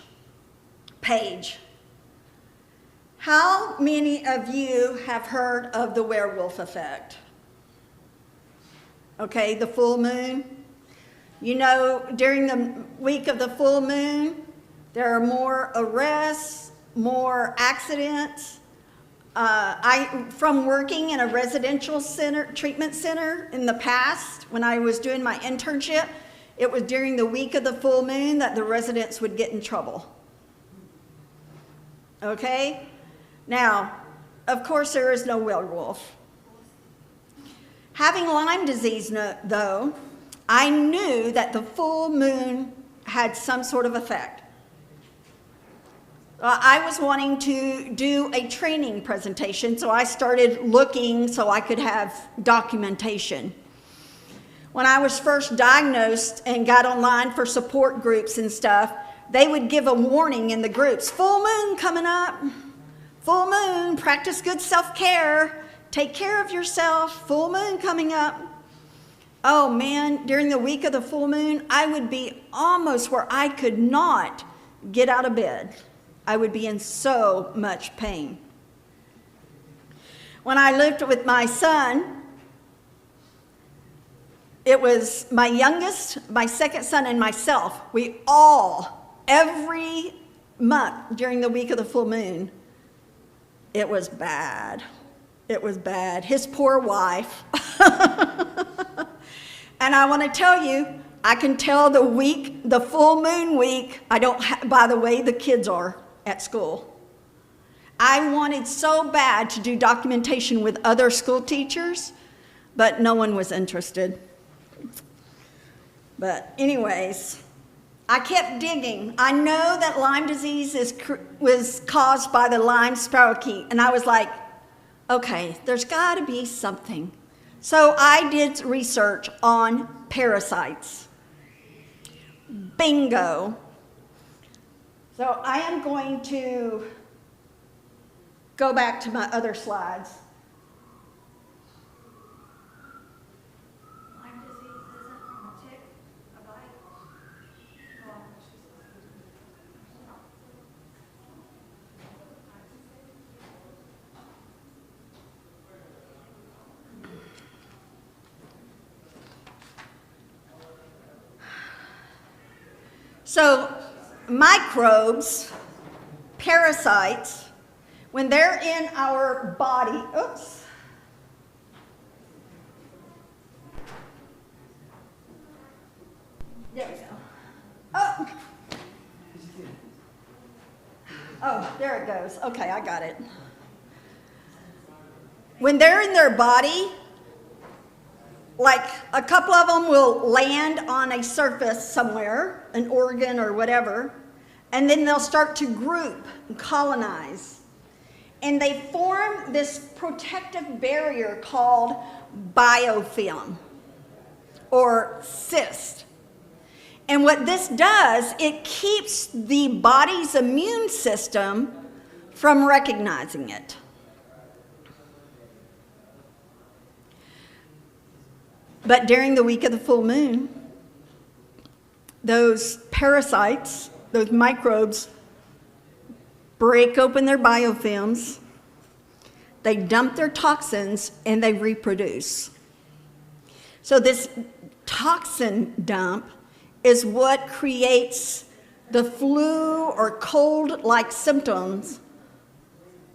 How many of you have heard of the werewolf effect? Okay, the full moon. You know, during the week of the full moon, there are more arrests, more accidents. From working in a residential treatment center in the past, when I was doing my internship, it was during the week of the full moon that the residents would get in trouble. Okay? Now, of course, there is no werewolf. Having Lyme disease, though, I knew that the full moon had some sort of effect. I was wanting to do a training presentation, so I started looking so I could have documentation. When I was first diagnosed and got online for support groups and stuff, they would give a warning in the groups, full moon coming up, full moon, practice good self-care, take care of yourself, full moon coming up. Oh man, during the week of the full moon, I would be almost where I could not get out of bed. I would be in so much pain. When I lived with my son, it was my youngest, my second son, and myself. We all, every month during the week of the full moon, it was bad. It was bad. His poor wife. And I want to tell you, I can tell the full moon week, by the way the kids are at school. I wanted so bad to do documentation with other school teachers, but no one was interested. But anyways, I kept digging. I know that Lyme disease was caused by the Lyme spirochete, and I was like, okay, there's got to be something. So I did research on parasites. Bingo. So I am going to go back to my other slides. Lyme disease isn't from a tick, a bite. So microbes, parasites, when they're in our body, oops. There we go. Oh. Oh, there it goes. Okay, I got it. When they're in their body, like a couple of them will land on a surface somewhere, an organ or whatever, and then they'll start to group and colonize. And they form this protective barrier called biofilm or cyst. And what this does, it keeps the body's immune system from recognizing it. But during the week of the full moon, those parasites, those microbes, break open their biofilms, they dump their toxins, and they reproduce. So this toxin dump is what creates the flu or cold-like symptoms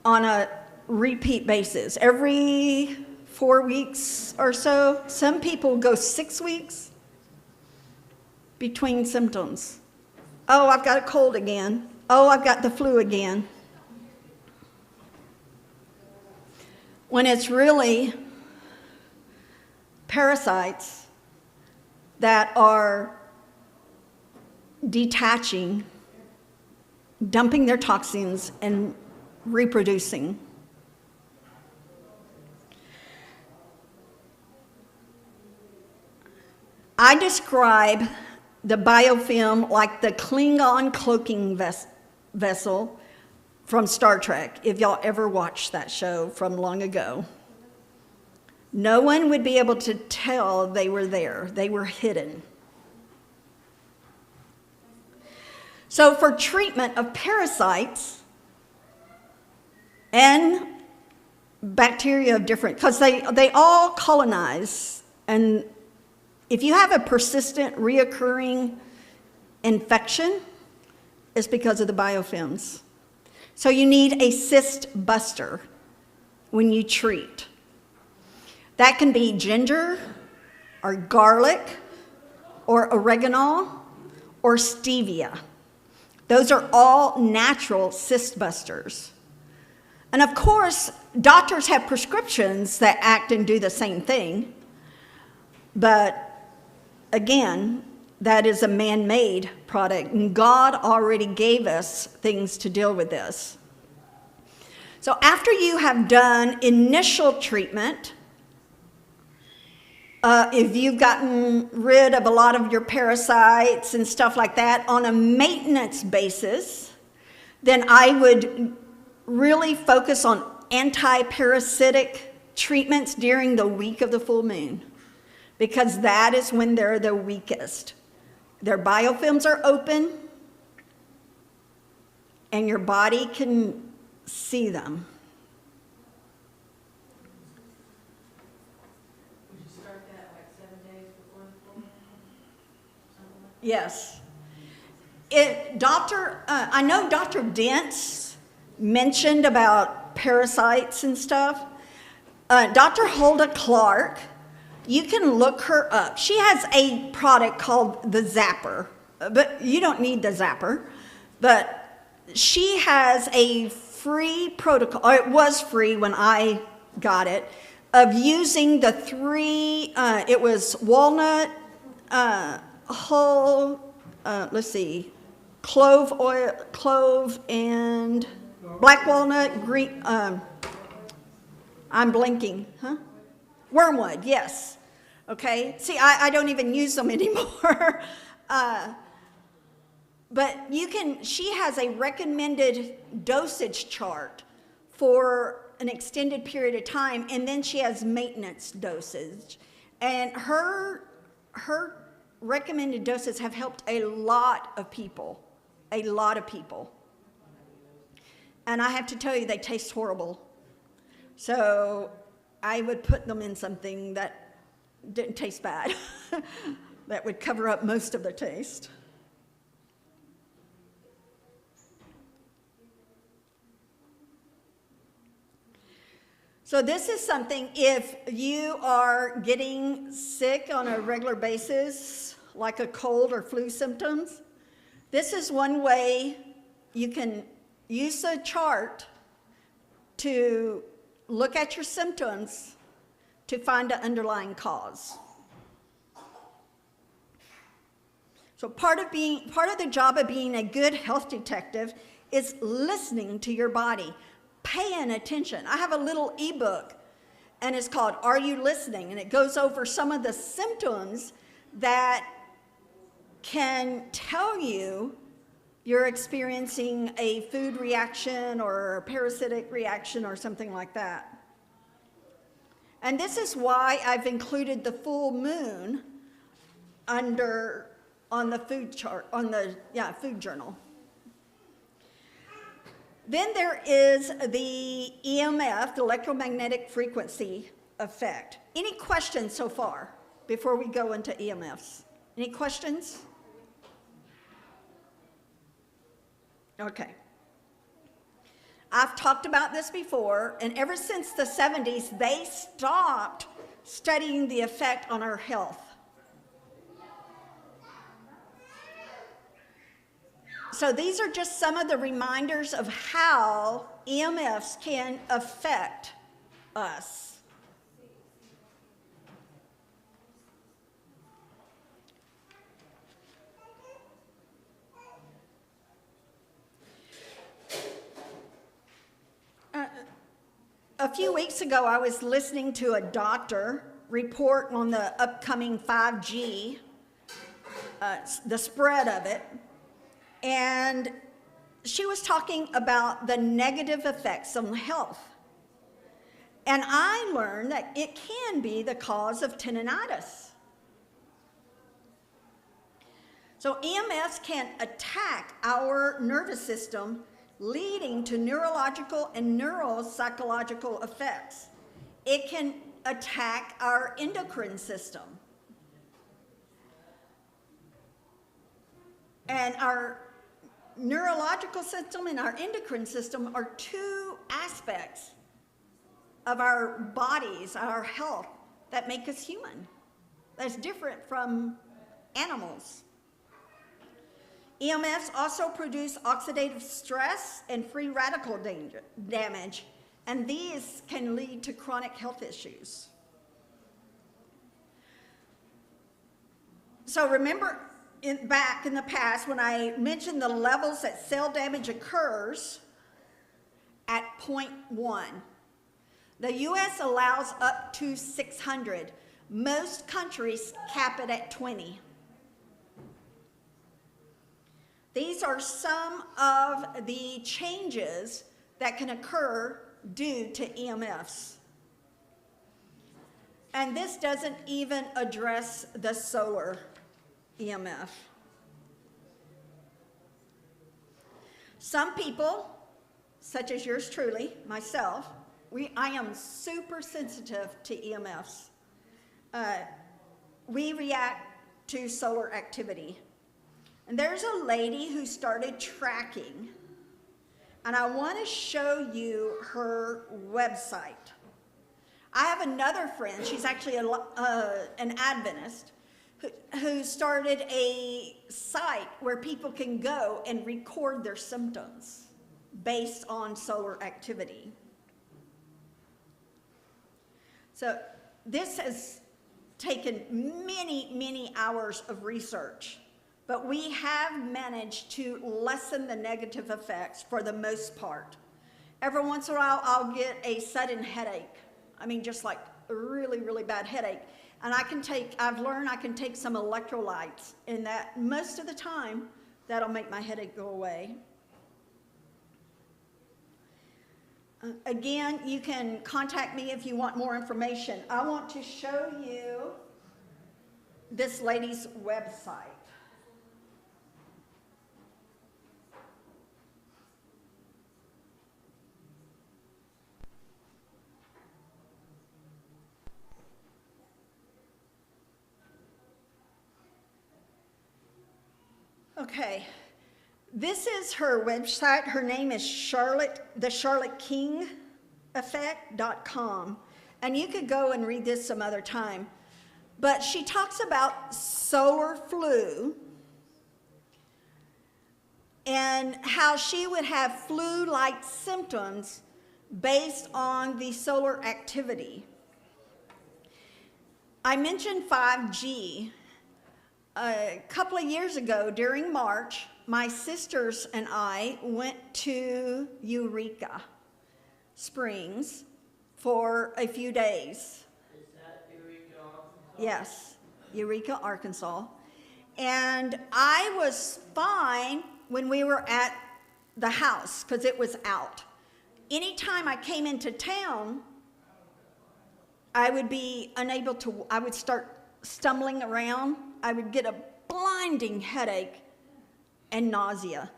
on a repeat basis. Every 4 weeks or so, some people go 6 weeks between symptoms. Oh, I've got a cold again. Oh, I've got the flu again. When it's really parasites that are detaching, dumping their toxins, and reproducing. I describe the biofilm like the Klingon cloaking vessel from Star Trek, if y'all ever watched that show from long ago. No one would be able to tell they were there. They were hidden. So for treatment of parasites and bacteria of different, because they all colonize, and if you have a persistent, reoccurring infection, it's because of the biofilms. So you need a cyst buster when you treat. That can be ginger, or garlic, or oregano, or stevia. Those are all natural cyst busters. And of course, doctors have prescriptions that act and do the same thing, but again, that is a man-made product, and God already gave us things to deal with this. So after you have done initial treatment, if you've gotten rid of a lot of your parasites and stuff like that on a maintenance basis, then I would really focus on anti-parasitic treatments during the week of the full moon, because that is when they're the weakest. Their biofilms are open, and your body can see them. Would you start that like 7 days before the full? Something like Yes. I know Dr. Dent's mentioned about parasites and stuff. Dr. Hulda Clark, you can look her up. She has a product called the Zapper, but you don't need the Zapper. But she has a free protocol, or it was free when I got it, of using the three, it was walnut, clove oil, clove and black walnut, green, I'm blinking, huh? Wormwood, yes. Okay, see, I don't even use them anymore. But she has a recommended dosage chart for an extended period of time, and then she has maintenance dosage. And her recommended doses have helped a lot of people. And I have to tell you, they taste horrible. So I would put them in something that didn't taste bad. That would cover up most of the taste. So this is something, if you are getting sick on a regular basis, like a cold or flu symptoms, this is one way you can use the chart to look at your symptoms to find an underlying cause. So part of the job of being a good health detective is listening to your body, paying attention. I have a little ebook, and it's called Are You Listening? And it goes over some of the symptoms that can tell you're experiencing a food reaction or a parasitic reaction or something like that. And this is why I've included the full moon on the food chart, food journal. Then there is the EMF, the electromagnetic frequency effect. Any questions so far before we go into EMFs? Any questions? Okay. I've talked about this before, and ever since the 70s, they stopped studying the effect on our health. So these are just some of the reminders of how EMFs can affect us. A few weeks ago, I was listening to a doctor report on the upcoming 5G, the spread of it, and she was talking about the negative effects on health. And I learned that it can be the cause of tendinitis. So EMFs can attack our nervous system, leading to neurological and neuropsychological effects. It can attack our endocrine system. And our neurological system and our endocrine system are two aspects of our bodies, our health, that make us human. That's different from animals. EMFs also produce oxidative stress and free radical damage, and these can lead to chronic health issues. So remember back in the past when I mentioned the levels that cell damage occurs at 0.1. The US allows up to 600. Most countries cap it at 20. These are some of the changes that can occur due to EMFs. And this doesn't even address the solar EMF. Some people, such as yours truly, myself, I am super sensitive to EMFs. We react to solar activity. And there's a lady who started tracking, and I want to show you her website. I have another friend, she's actually an Adventist, who started a site where people can go and record their symptoms based on solar activity. So this has taken many, many hours of research. But we have managed to lessen the negative effects for the most part. Every once in a while, I'll get a sudden headache. I mean, just like a really, really bad headache. And I've learned I can take some electrolytes, and that most of the time, that'll make my headache go away. Again, you can contact me if you want more information. I want to show you this lady's website. Okay, this is her website. Her name is thecharlottekingeffect.com. And you could go and read this some other time. But she talks about solar flu and how she would have flu-like symptoms based on the solar activity. I mentioned 5G. A couple of years ago, during March, my sisters and I went to Eureka Springs for a few days. Is that Eureka, Arkansas? Yes, Eureka, Arkansas. And I was fine when we were at the house because it was out. Anytime I came into town, I would be unable to, I would start stumbling around. I would get a blinding headache and nausea.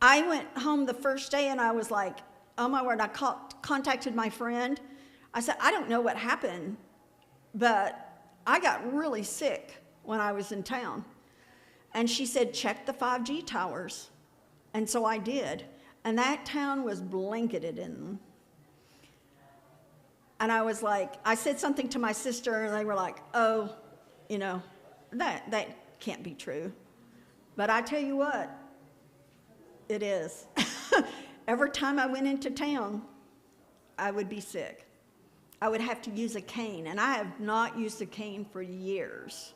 I went home the first day and I was like, oh my word, I contacted my friend. I said, I don't know what happened, but I got really sick when I was in town. And she said, check the 5G towers. And so I did. And that town was blanketed in them. And I was like, I said something to my sister, and they were like, oh, you know, that can't be true. But I tell you what, it is. Every time I went into town, I would be sick. I would have to use a cane, and I have not used a cane for years.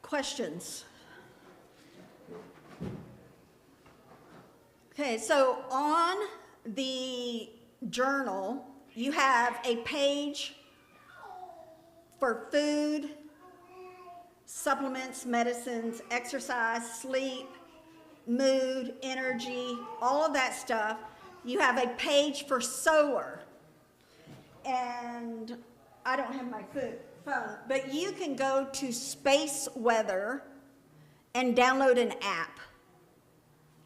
Questions? Okay, so on the journal, you have a page for food, supplements, medicines, exercise, sleep, mood, energy, all of that stuff. You have a page for solar. And I don't have my phone, but you can go to Space Weather and download an app.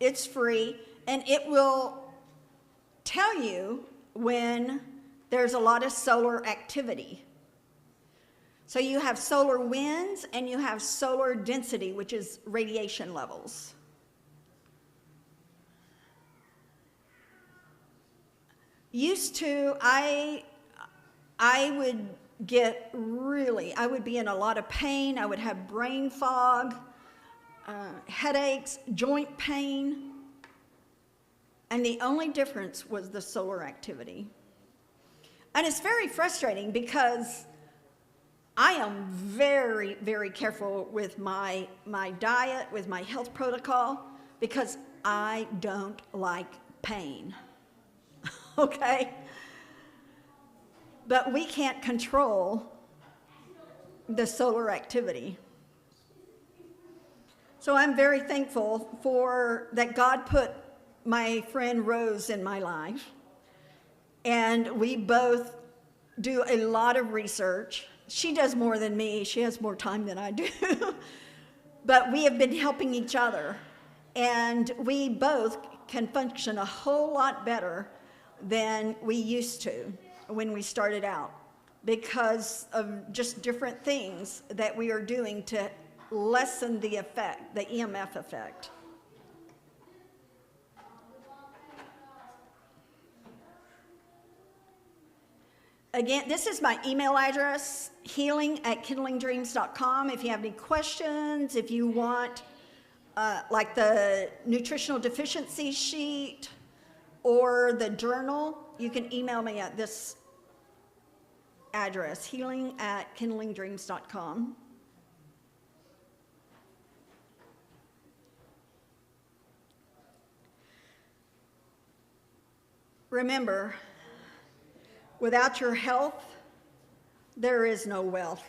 It's free, and it will tell you when there's a lot of solar activity. So you have solar winds and you have solar density, which is radiation levels. Used to, I would I would be in a lot of pain. I would have brain fog, headaches, joint pain. And the only difference was the solar activity. And it's very frustrating because I am very, very careful with my diet, with my health protocol, because I don't like pain. Okay? But we can't control the solar activity. So I'm very thankful for that God put my friend Rose in my life. And we both do a lot of research. She does more than me. She has more time than I do. But we have been helping each other. And we both can function a whole lot better than we used to when we started out, because of just different things that we are doing to lessen the effect, the EMF effect. Again, this is my email address, healing@kindlingdreams.com. If you have any questions, if you want like the nutritional deficiency sheet or the journal, you can email me at this address, healing@kindlingdreams.com. Remember, without your health, there is no wealth.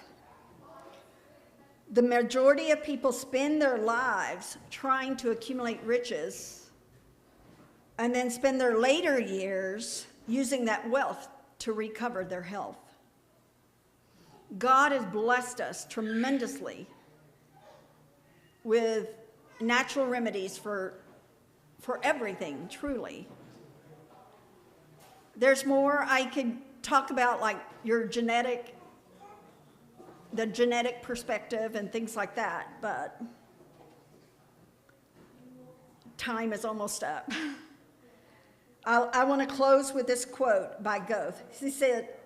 The majority of people spend their lives trying to accumulate riches and then spend their later years using that wealth to recover their health. God has blessed us tremendously with natural remedies for everything, truly. There's more I could talk about, like the genetic perspective and things like that, but time is almost up. I want to close with this quote by Goethe. He said,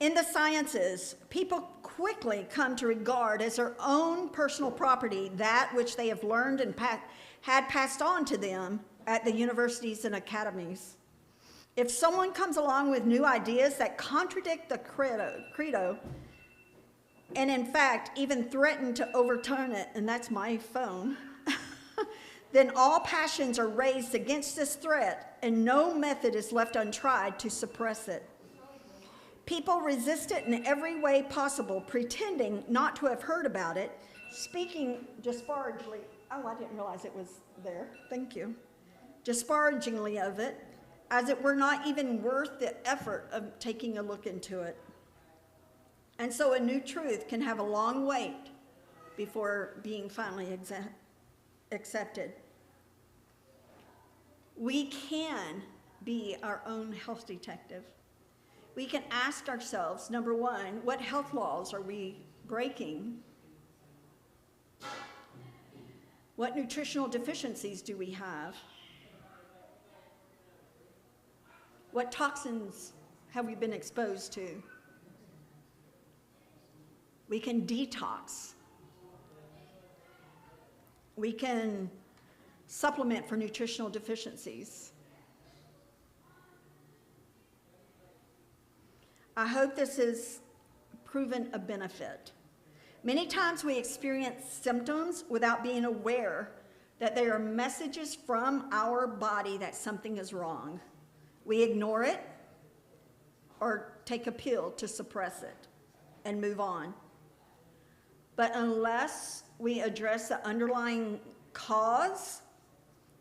"In the sciences, people quickly come to regard as their own personal property that which they have learned and had passed on to them at the universities and academies. If someone comes along with new ideas that contradict the credo, and in fact, even threaten to overturn it, and that's my phone, then all passions are raised against this threat, and no method is left untried to suppress it. People resist it in every way possible, pretending not to have heard about it, speaking disparagingly. Oh, I didn't realize it was there. Thank you. Disparagingly of it, as it were not even worth the effort of taking a look into it. And so a new truth can have a long wait before being finally accepted. We can be our own health detective. We can ask ourselves, number one, what health laws are we breaking? What nutritional deficiencies do we have? What toxins have we been exposed to? We can detox. We can supplement for nutritional deficiencies. I hope this has proven a benefit. Many times we experience symptoms without being aware that they are messages from our body that something is wrong. We ignore it or take a pill to suppress it and move on. But unless we address the underlying cause,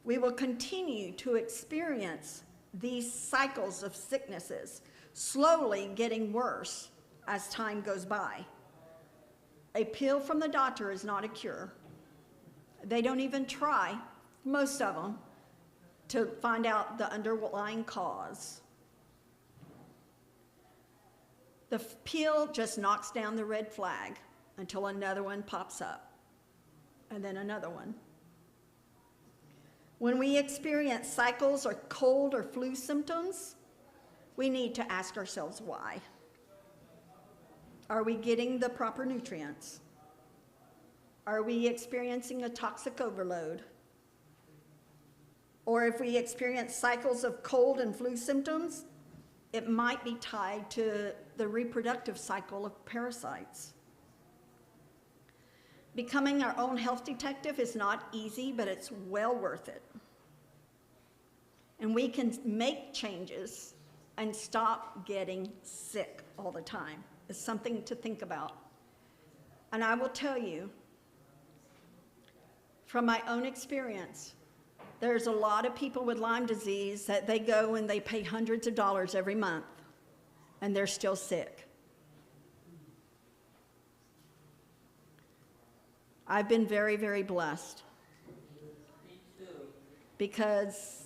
we will continue to experience these cycles of sicknesses, slowly getting worse as time goes by. A pill from the doctor is not a cure. They don't even try, most of them, to find out the underlying cause. The pill just knocks down the red flag until another one pops up, and then another one. When we experience cycles or cold or flu symptoms, we need to ask ourselves why. Are we getting the proper nutrients? Are we experiencing a toxic overload? Or if we experience cycles of cold and flu symptoms, it might be tied to the reproductive cycle of parasites. Becoming our own health detective is not easy, but it's well worth it. And we can make changes and stop getting sick all the time. It's something to think about. And I will tell you, from my own experience, there's a lot of people with Lyme disease that they go and they pay hundreds of dollars every month, and they're still sick. I've been very, very blessed. Me too. Because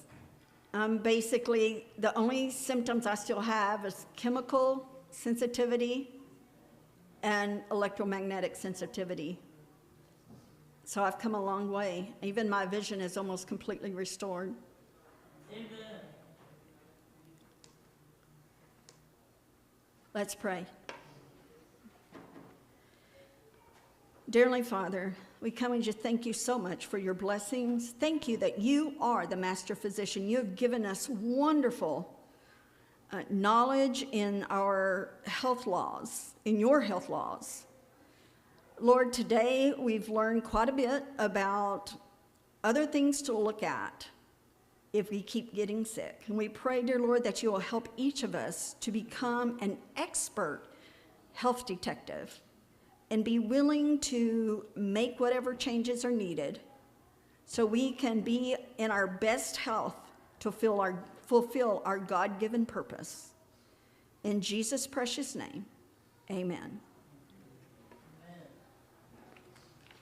basically the only symptoms I still have is chemical sensitivity and electromagnetic sensitivity. So I've come a long way. Even my vision is almost completely restored. Amen. Let's pray. Dearly Father, we come and just thank you so much for your blessings. Thank you that you are the master physician. You have given us wonderful knowledge in our health laws, in your health laws. Lord, today we've learned quite a bit about other things to look at if we keep getting sick. And we pray, dear Lord, that you will help each of us to become an expert health detective and be willing to make whatever changes are needed so we can be in our best health to fulfill our God-given purpose. In Jesus' precious name, amen.